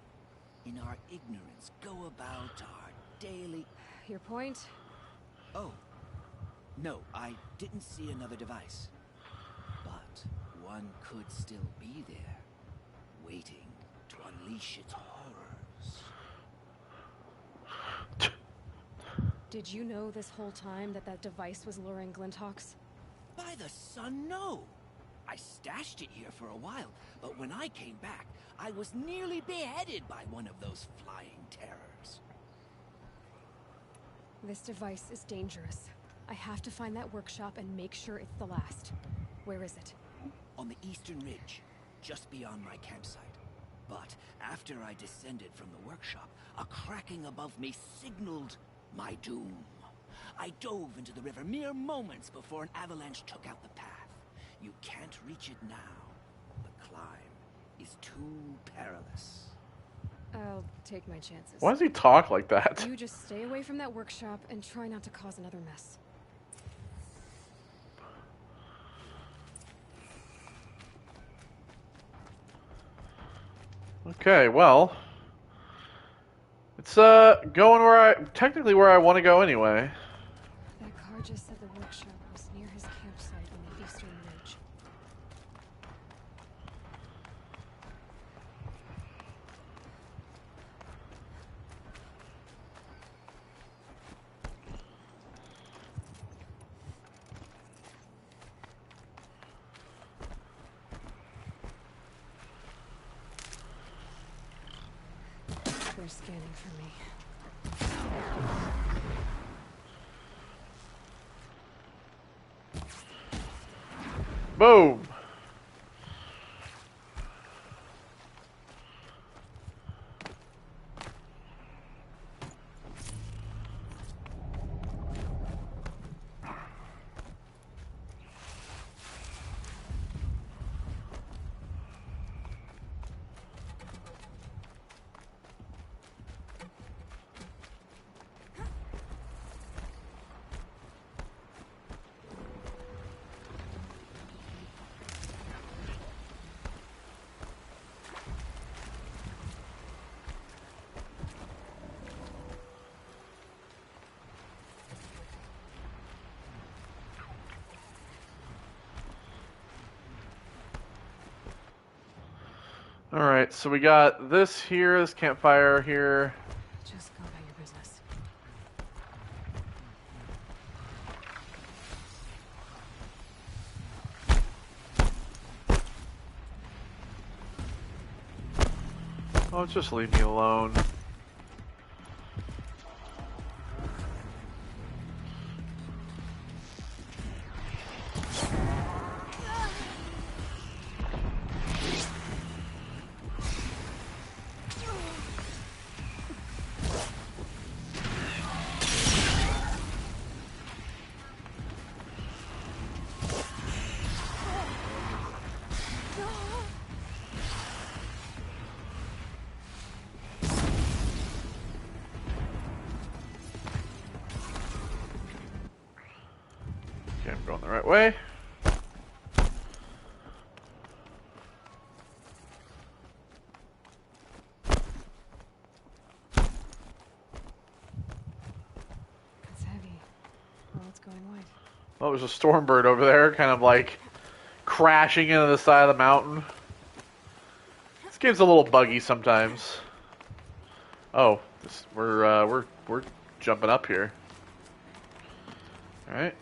in our ignorance, go about our daily... Your point? Oh. No, I didn't see another device. But one could still be there, waiting to unleash its horrors. Did you know this whole time that that device was luring Glinthawks? By the sun, no! I stashed it here for a while, but when I came back, I was nearly beheaded by one of those flying terrors. This device is dangerous. I have to find that workshop and make sure it's the last. Where is it? On the eastern ridge, just beyond my campsite. But after I descended from the workshop, a cracking above me signaled my doom. I dove into the river mere moments before an avalanche took out the path. You can't reach it now. The climb is too perilous. I'll take my chances. Why does he talk like that? You just stay away from that workshop and try not to cause another mess. Okay, well, it's going technically where I want to go anyway. That Carja said the workshop was near his campsite on the eastern ridge. They're scanning for me. Boom! Alright, so we got this here, this campfire here. Just go about your business. Oh, just leave me alone. Okay, I'm going the right way. It's heavy. Well, it's going wide. Oh, there's a stormbird over there, kind of like crashing into the side of the mountain. This game's a little buggy sometimes. Oh, we're jumping up here. All right.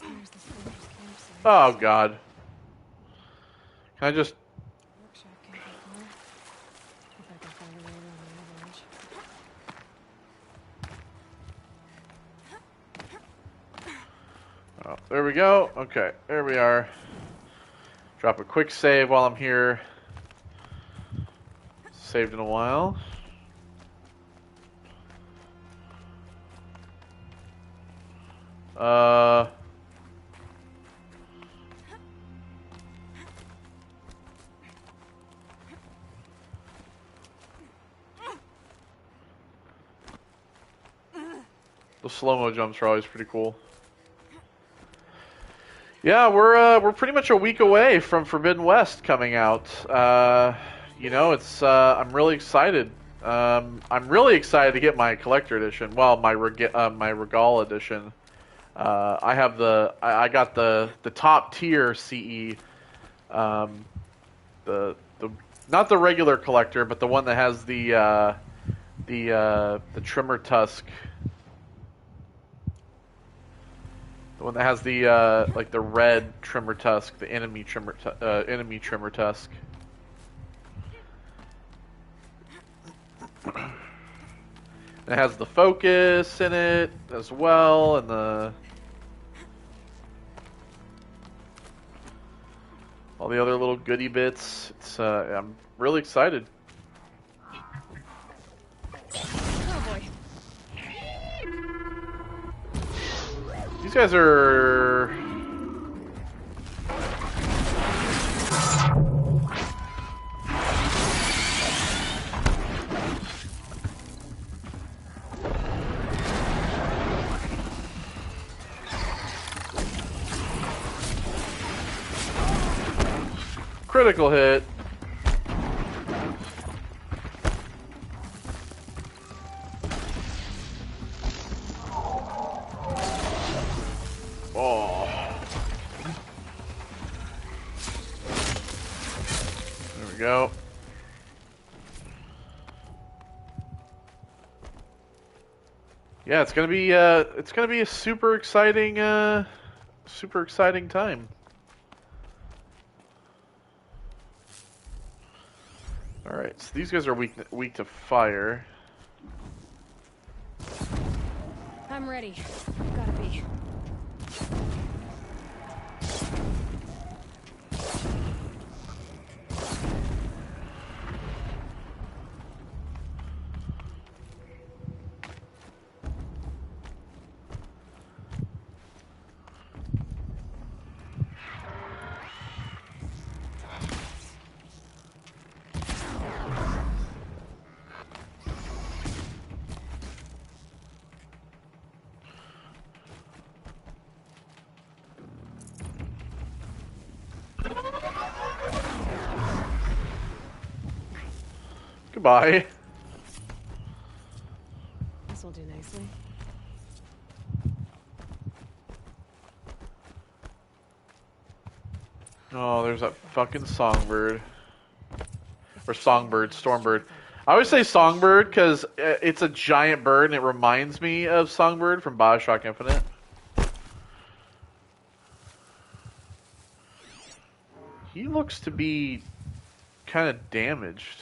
There's the soldier's campsite. Oh God. Can I just? Workshop can't be far. If I can find a way around the avalanche. Oh, there we go. Okay, there we are. Drop a quick save while I'm here. Saved in a while. The slow-mo jumps are always pretty cool. Yeah, we're pretty much a week away from Forbidden West coming out. You know, it's I'm really excited. I'm really excited to get my collector edition. Well, my Regal edition. I have I got the top tier CE. The not the regular collector, but the one that has the trimmer tusk. The one that has the like the red trimmer tusk, the enemy trimmer tusk. It has the focus in it as well, and all the other little goodie bits. It's I'm really excited. Oh boy. These guys are... Critical hit. Oh. There we go. Yeah, it's gonna be a super exciting time. All right, so these guys are weak to fire. I'm ready. Gotta be. Goodbye. This'll do nicely. Oh, there's that fucking songbird. Or songbird, stormbird. I always say songbird because it's a giant bird and it reminds me of Songbird from Bioshock Infinite. He looks to be kind of damaged.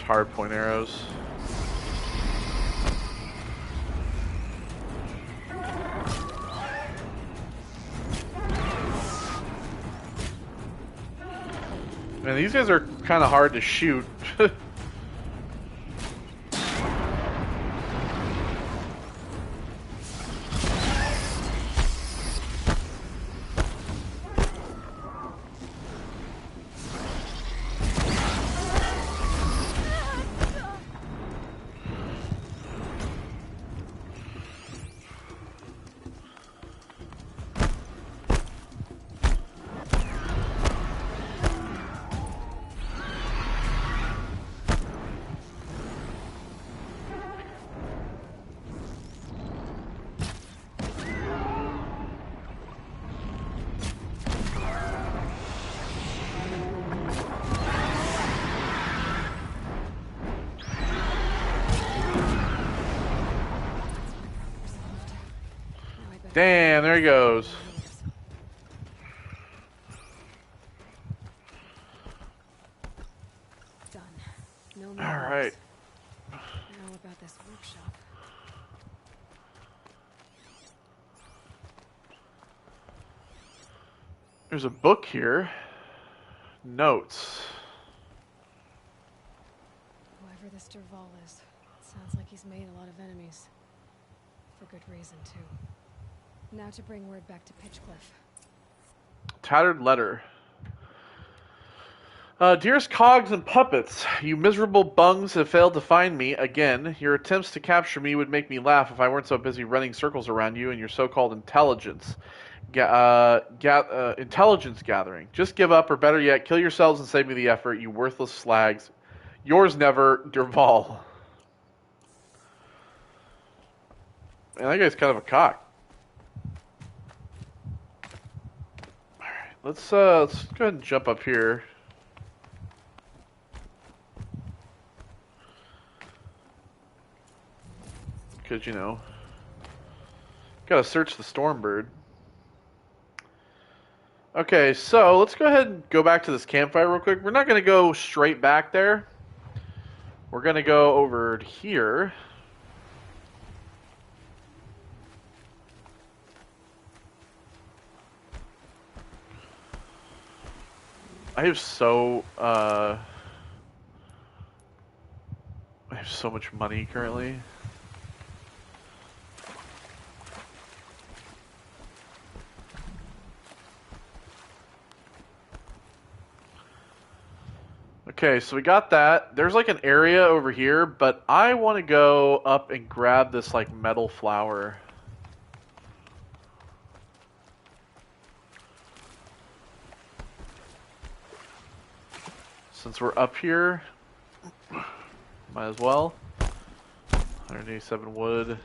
Hard point arrows. Man, these guys are kind of hard to shoot. Damn, there he goes. Done. No more. All right. Now about this workshop. There's a book here. Notes. Whoever this Dervahl is, it sounds like he's made a lot of enemies. For good reason, too. Now to bring word back to Pitchcliff. Tattered letter. Dearest cogs and puppets, you miserable bungs have failed to find me again. Your attempts to capture me would make me laugh if I weren't so busy running circles around you and your so-called intelligence. Intelligence gathering. Just give up, or better yet, kill yourselves and save me the effort, you worthless slags. Yours never, Dervahl. Man, that guy's kind of a cock. Alright, let's go ahead and jump up here. Because, you know, gotta search the Stormbird. Okay, so let's go ahead and go back to this campfire real quick. We're not going to go straight back there. We're going to go over here. I have so much money currently. Okay, so we got that. There's like an area over here, but I want to go up and grab this like metal flower. Since we're up here, might as well. 187 wood.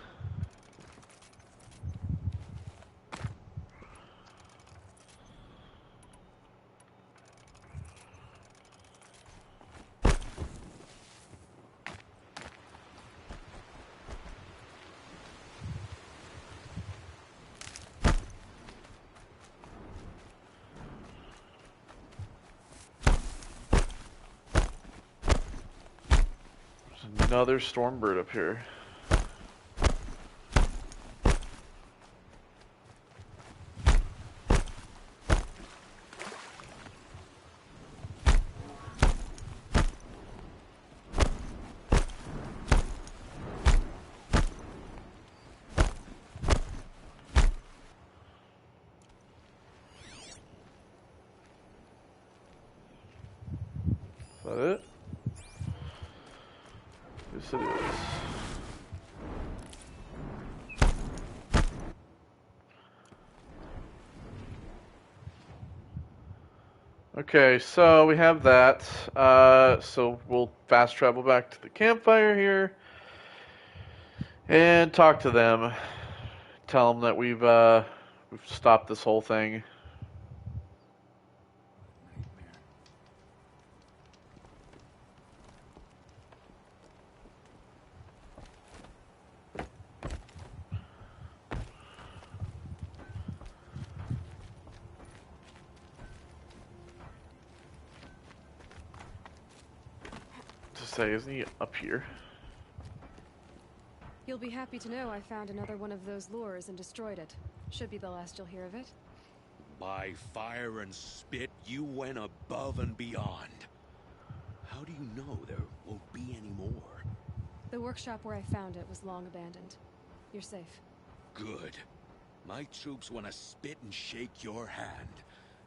Another stormbird up here. Is that it? Yes, it is. Okay, so we have that. So we'll fast travel back to the campfire here and talk to them. Tell them that we've stopped this whole thing. Say, isn't he up here? You'll be happy to know I found another one of those lures and destroyed it. Should be the last you'll hear of it. By fire and spit, you went above and beyond. How do you know there won't be any more? The workshop where I found it was long abandoned. You're safe. Good. My troops want to spit and shake your hand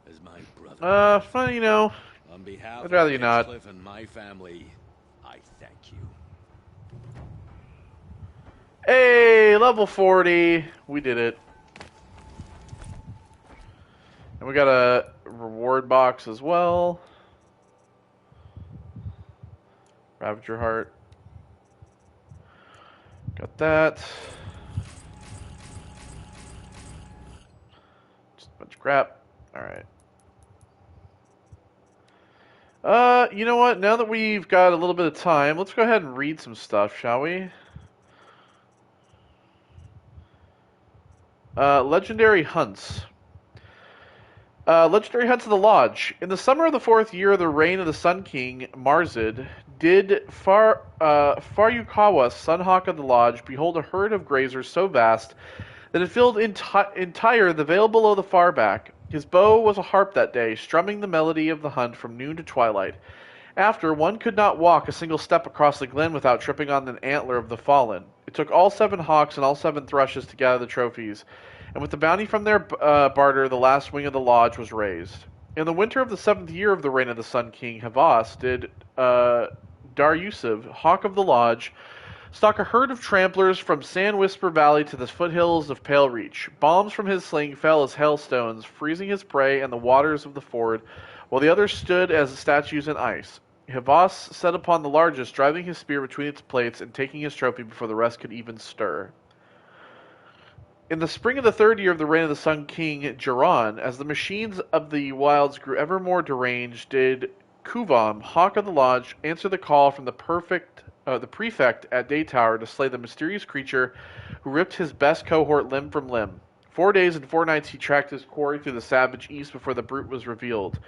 as my brother. Funny, you know. On behalf I'd rather you of not. Cliff and my family, I thank you. Hey, level 40. We did it. And we got a reward box as well. Ravager heart. Got that. Just a bunch of crap. Alright. You know what? Now that we've got a little bit of time, let's go ahead and read some stuff, shall we? Legendary hunts. Legendary hunts of the Lodge. In the summer of the 4th year of the reign of the Sun King, Marzid, did Faryukawa, Sunhawk of the Lodge, behold a herd of grazers so vast that it filled entire the vale below the far back. His bow was a harp that day, strumming the melody of the hunt from noon to twilight. After, one could not walk a single step across the glen without tripping on an antler of the fallen. It took all 7 hawks and all 7 thrushes to gather the trophies, and with the bounty from their barter, the last wing of the lodge was raised. In the winter of the 7th year of the reign of the Sun King, Havas did Dar-Yusuf, hawk of the lodge, stalk a herd of tramplers from Sand Whisper Valley to the foothills of Pale Reach. Bombs from his sling fell as hailstones, freezing his prey and the waters of the ford, while the others stood as statues in ice. Havas set upon the largest, driving his spear between its plates and taking his trophy before the rest could even stir. In the spring of the 3rd year of the reign of the Sun King, Jiran, as the machines of the wilds grew ever more deranged, did Kuvam, hawk of the lodge, answer the call from the prefect at Daytower to slay the mysterious creature who ripped his best cohort limb from limb. 4 days and 4 nights he tracked his quarry through the savage east before the brute was revealed.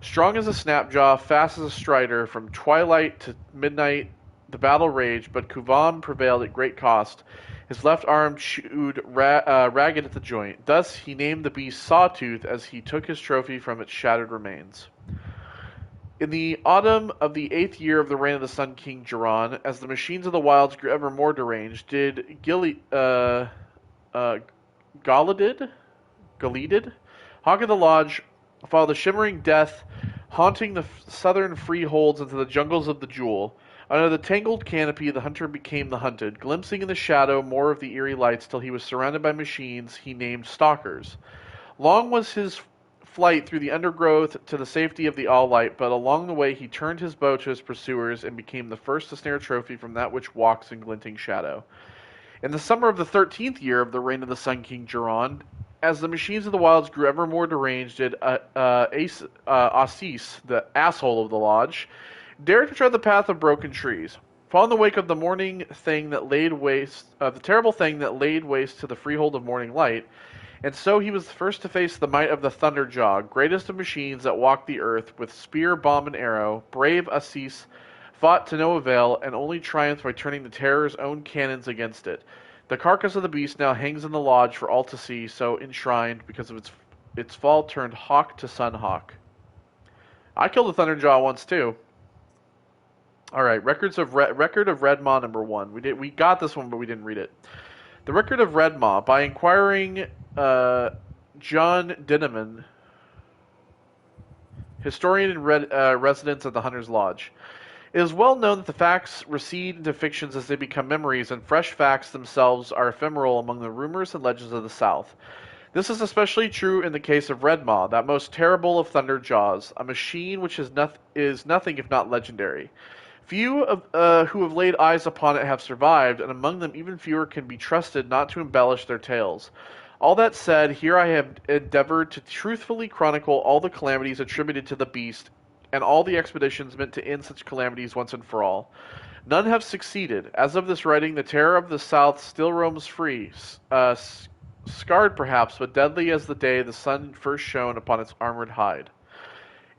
Strong as a snapjaw, fast as a strider, from twilight to midnight the battle raged, but Kuvam prevailed at great cost. His left arm chewed ragged at the joint. Thus he named the beast Sawtooth as he took his trophy from its shattered remains. In the autumn of the 8th year of the reign of the Sun King Jiran, as the machines of the wilds grew ever more deranged, did Galadid, Hawk of the Lodge, follow the shimmering death, haunting the southern freeholds into the jungles of the Jewel. Under the tangled canopy, the hunter became the hunted, glimpsing in the shadow more of the eerie lights till he was surrounded by machines he named stalkers. Long was his flight through the undergrowth to the safety of the All-Light, but along the way he turned his bow to his pursuers and became the first to snare a trophy from that which walks in glinting shadow. In the summer of the 13th year of the reign of the Sun King Jiran, as the machines of the wilds grew ever more deranged, did Assis, the asshole of the lodge, dare to tread the path of broken trees. Fall in the wake of the morning thing that laid waste, the terrible thing that laid waste to the freehold of Morning Light, and so he was the first to face the might of the Thunderjaw, greatest of machines that walked the earth, with spear, bomb, and arrow. Brave Assis fought to no avail, and only triumphed by turning the Terror's own cannons against it. The carcass of the beast now hangs in the lodge for all to see, so enshrined, because of its fall turned hawk to sunhawk. I killed a Thunderjaw once too. Alright, record of Red Maw number 1. We got this one, but we didn't read it. The Record of Red Maw, by inquiring John Dinneman, historian and resident at the Hunter's Lodge. It is well known that the facts recede into fictions as they become memories, and fresh facts themselves are ephemeral among the rumors and legends of the South. This is especially true in the case of Red Maw, that most terrible of thunder jaws, a machine which is nothing if not legendary. Few who have laid eyes upon it have survived, and among them even fewer can be trusted not to embellish their tales. All that said, here I have endeavored to truthfully chronicle all the calamities attributed to the beast, and all the expeditions meant to end such calamities once and for all. None have succeeded. As of this writing, the terror of the South still roams free, scarred perhaps, but deadly as the day the sun first shone upon its armored hide.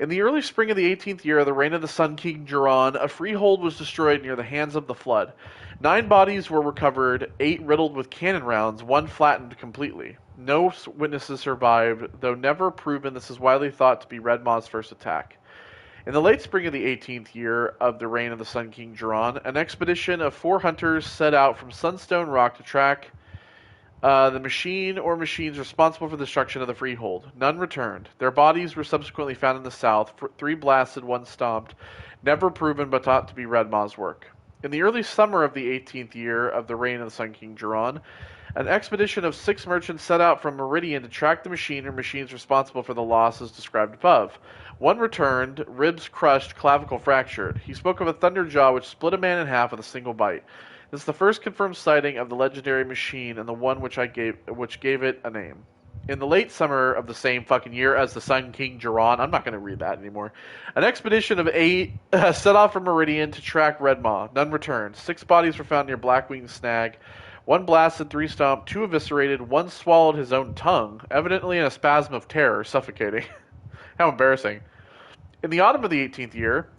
In the early spring of the 18th year of the reign of the Sun King Jiran, a freehold was destroyed near the hands of the flood. 9 bodies were recovered, 8 riddled with cannon rounds, 1 flattened completely. No witnesses survived, though never proven. This is widely thought to be Red Maw's first attack. In the late spring of the 18th year of the reign of the Sun King Jiran, an expedition of 4 hunters set out from Sunstone Rock to track the machine or machines responsible for the destruction of the freehold. None returned. Their bodies were subsequently found in the south, 3 blasted, 1 stomped, never proven but thought to be Red Maw's work. In the early summer of the 18th year of the reign of the Sun King Jiran, an expedition of 6 merchants set out from Meridian to track the machine or machines responsible for the losses described above. 1 returned, ribs crushed, clavicle fractured. He spoke of a Thunderjaw which split a man in half with a single bite. This is the first confirmed sighting of the legendary machine and the one which gave it a name. In the late summer of the same fucking year as the Sun King Jiran, I'm not going to read that anymore, an expedition of 8 set off from Meridian to track Red Maw. None returned. 6 bodies were found near Blackwing Snag. 1 blasted, 3 stomped, 2 eviscerated, 1 swallowed his own tongue, evidently in a spasm of terror, suffocating. How embarrassing. In the autumn of the 18th year,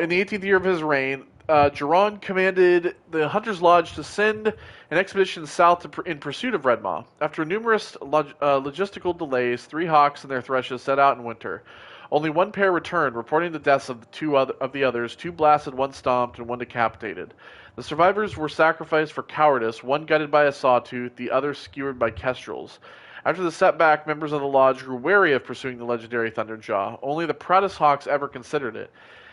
in the 18th year of his reign, Jiran commanded the Hunter's Lodge to send an expedition south in pursuit of Red Maw. After numerous logistical delays, 3 hawks and their thrushes set out in winter. Only 1 pair returned, reporting the deaths of the others, 2 blasted, 1 stomped, and 1 decapitated. The survivors were sacrificed for cowardice, 1 gutted by a sawtooth, the other skewered by kestrels. After the setback, members of the lodge grew wary of pursuing the legendary Thunderjaw. Only the proudest hawks ever considered it.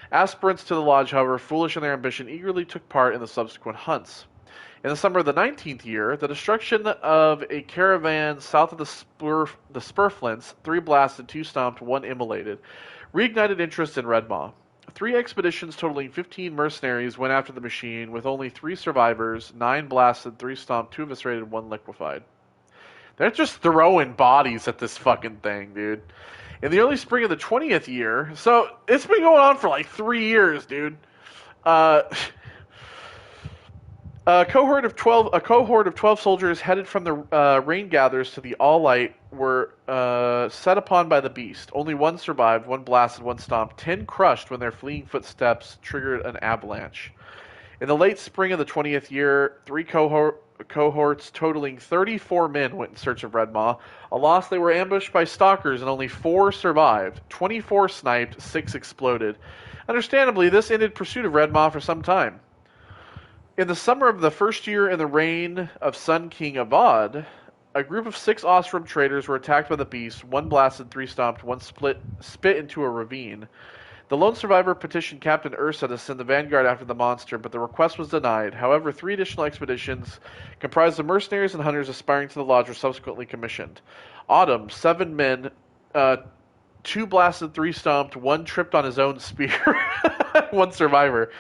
Aspirants to the lodge, however, foolish in their ambition, eagerly took part in the subsequent hunts. In the summer of the 19th year, the destruction of a caravan south of the Spurflints, 3 blasted, 2 stomped, 1 immolated, reignited interest in Red Maw. 3 expeditions totaling 15 mercenaries went after the machine, with only 3 survivors, 9 blasted, 3 stomped, 2 eviscerated, 1 liquefied. They're just throwing bodies at this fucking thing, dude. In the early spring of the 20th year, so it's been going on for like 3 years, dude. A cohort of 12 soldiers headed from the rain gatherers to the All-Light were set upon by the beast. Only 1 survived, 1 blasted, 1 stomped, 10 crushed when their fleeing footsteps triggered an avalanche. In the late spring of the 20th year, 3 cohorts totaling 34 men went in search of Red Maw. A loss, they were ambushed by stalkers and only 4 survived. 24 sniped, 6 exploded. Understandably, this ended pursuit of Red Maw for some time. In the summer of the first year in the reign of Sun King Avad, a group of 6 Ostrom traders were attacked by the beast. 1 blasted, 3 stomped, 1 spit into a ravine. The lone survivor petitioned Captain Ursa to send the vanguard after the monster, but the request was denied. However, 3 additional expeditions comprised of mercenaries and hunters aspiring to the lodge were subsequently commissioned. Autumn, 7 men, 2 blasted, 3 stomped, 1 tripped on his own spear, 1 survivor.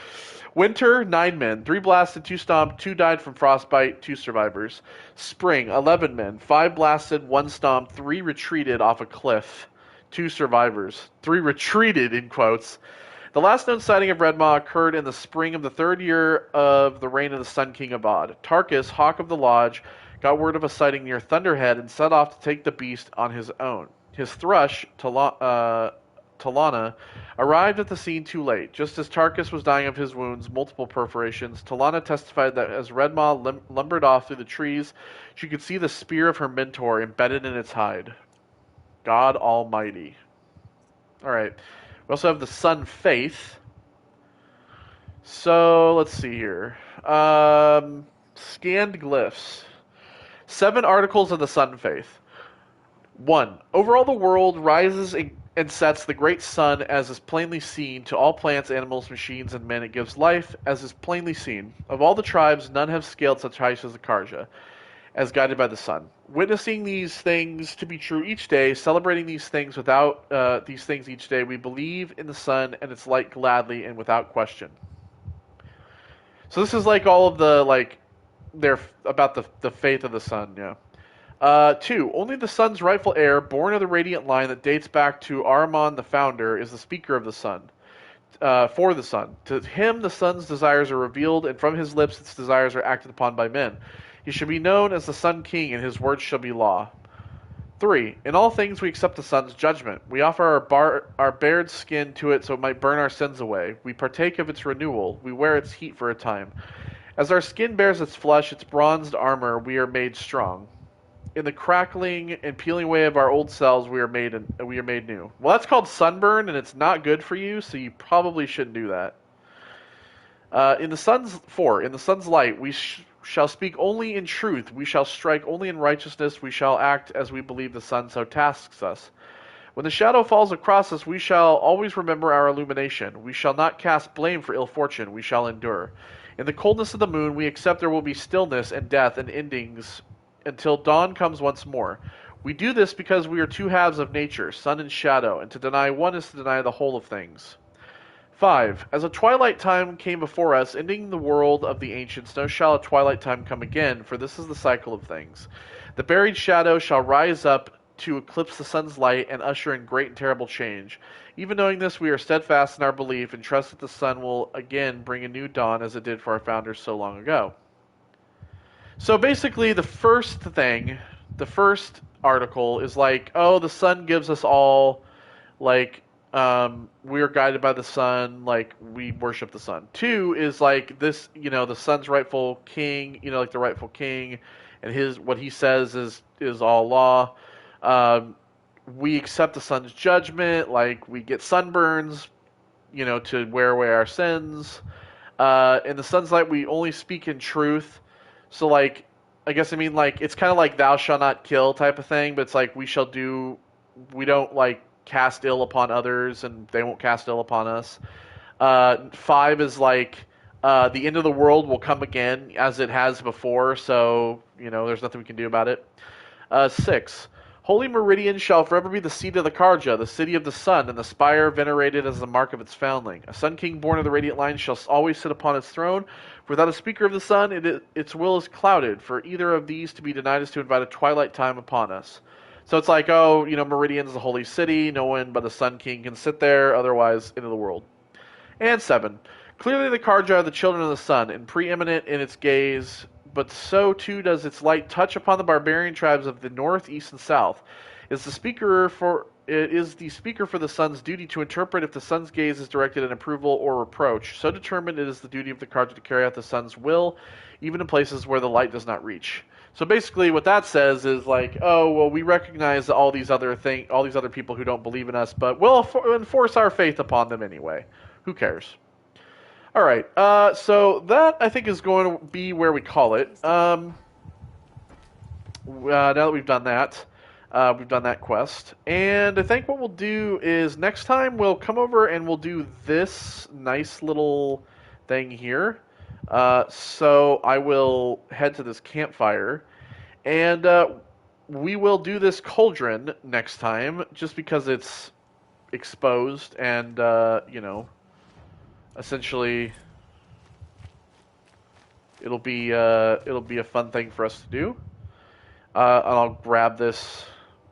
Winter, 9 men, 3 blasted, 2 stomped, 2 died from frostbite, 2 survivors. Spring, 11 men, 5 blasted, 1 stomped, 3 retreated off a cliff, 2 survivors. 3 retreated, in quotes. The last known sighting of Red Maw occurred in the spring of the 3rd year of the reign of the Sun King Avad. Tarkus, Hawk of the Lodge, got word of a sighting near Thunderhead and set off to take the beast on his own. His thrush, Talana, arrived at the scene too late. Just as Tarkus was dying of his wounds, multiple perforations, Talana testified that as Red Maw lumbered off through the trees, she could see the spear of her mentor embedded in its hide. God Almighty. Alright. We also have the Sun Faith. So, let's see here. Scanned glyphs. 7 articles of the Sun Faith. 1. Over all the world rises and sets the great sun as is plainly seen to all plants, animals, machines, and men. It gives life as is plainly seen. Of all the tribes, none have scaled such heights as the Karja, as guided by the sun. Witnessing these things to be true each day, celebrating these things each day, we believe in the sun and its light gladly and without question. So this is like all of the, like, they're about the faith of the sun, yeah. 2. Only the sun's rightful heir, born of the radiant line that dates back to Ahriman the founder, is the speaker of the sun. For the sun. To him the sun's desires are revealed, and from his lips its desires are acted upon by men. He shall be known as the Sun King, and his words shall be law. 3. In all things we accept the sun's judgment. We offer our bared skin to it so it might burn our sins away. We partake of its renewal. We wear its heat for a time. As our skin bears its flesh, its bronzed armor, we are made strong. In the crackling and peeling away of our old selves, we are made new. Well, that's called sunburn, and it's not good for you, so you probably shouldn't do that. In the sun's light, we shall speak only in truth. We shall strike only in righteousness. We shall act as we believe the sun so tasks us. When the shadow falls across us, we shall always remember our illumination. We shall not cast blame for ill fortune. We shall endure. In the coldness of the moon, we accept there will be stillness and death and endings until dawn comes once more. We do this because we are 2 halves of nature, sun and shadow, and to deny one is to deny the whole of things. 5. As a twilight time came before us, ending the world of the ancients, no shall a twilight time come again, for this is the cycle of things. The buried shadow shall rise up to eclipse the sun's light and usher in great and terrible change. Even knowing this, we are steadfast in our belief and trust that the sun will again bring a new dawn as it did for our founders so long ago. So basically, the first article is like, oh, the sun gives us all, like, we are guided by the sun, like, we worship the sun. 2 is like this, the sun's rightful king, like the rightful king, and what he says is all law. We accept the sun's judgment, like, we get sunburns, to wear away our sins. In the sun's light, we only speak in truth. So, like, I guess it's kind of like thou shalt not kill type of thing, but it's like we don't, like, cast ill upon others, and they won't cast ill upon us. 5 is like, the end of the world will come again, as it has before, so, there's nothing we can do about it. 6, Holy Meridian shall forever be the seat of the Karja, the city of the sun, and the spire venerated as the mark of its founding. A Sun King born of the radiant line shall always sit upon its throne. For without a speaker of the sun, its will is clouded. For either of these to be denied is to invite a twilight time upon us. So it's like, Meridian's the holy city. No one but a Sun King can sit there. Otherwise, end of the world. And 7, clearly the Karja are the children of the sun, and preeminent in its gaze, but so too does its light touch upon the barbarian tribes of the north, east, and south. It is the speaker for the sun's duty to interpret if the sun's gaze is directed in approval or reproach. So determined, it is the duty of the Carja to carry out the sun's will, even in places where the light does not reach. So basically, what that says is like, oh well, we recognize all these other people who don't believe in us, but we'll enforce our faith upon them anyway. Who cares? All right. So that I think is going to be where we call it. Now that we've done that. We've done that quest. And I think what we'll do is next time we'll come over and we'll do this nice little thing here. So I will head to this campfire. And we will do this cauldron next time just because it's exposed and, essentially it'll be a fun thing for us to do. And I'll grab this,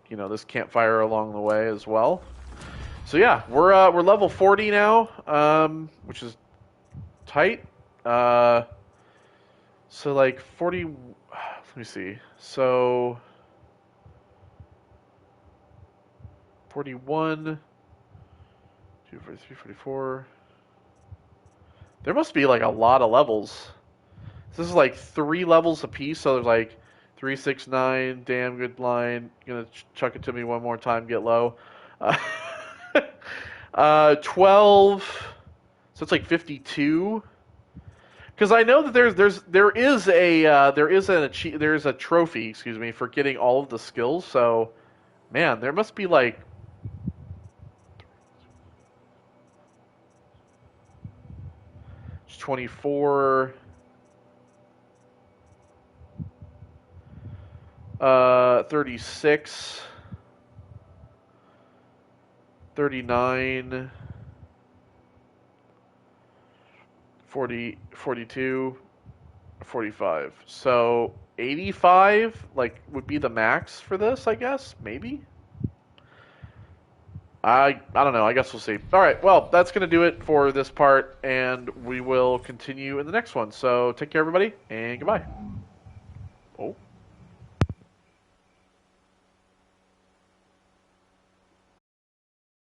this campfire along the way as well. So yeah, we're level 40 now, which is tight. So like 40. Let me see. So 41, 2, 43, 44. There must be like a lot of levels. This is like 3 levels apiece. So there's like 3, 6, 9, damn good line. Gonna chuck it to me one more time, get low. 12. So it's like 52. Because I know that there is a trophy, for getting all of the skills. So, man, there must be like 24. 36, 39, 40, 42, 45. So 85 would be the max for this, I guess, maybe. I don't know. I guess we'll see. All right. Well, that's going to do it for this part, and we will continue in the next one. So take care, everybody, and goodbye.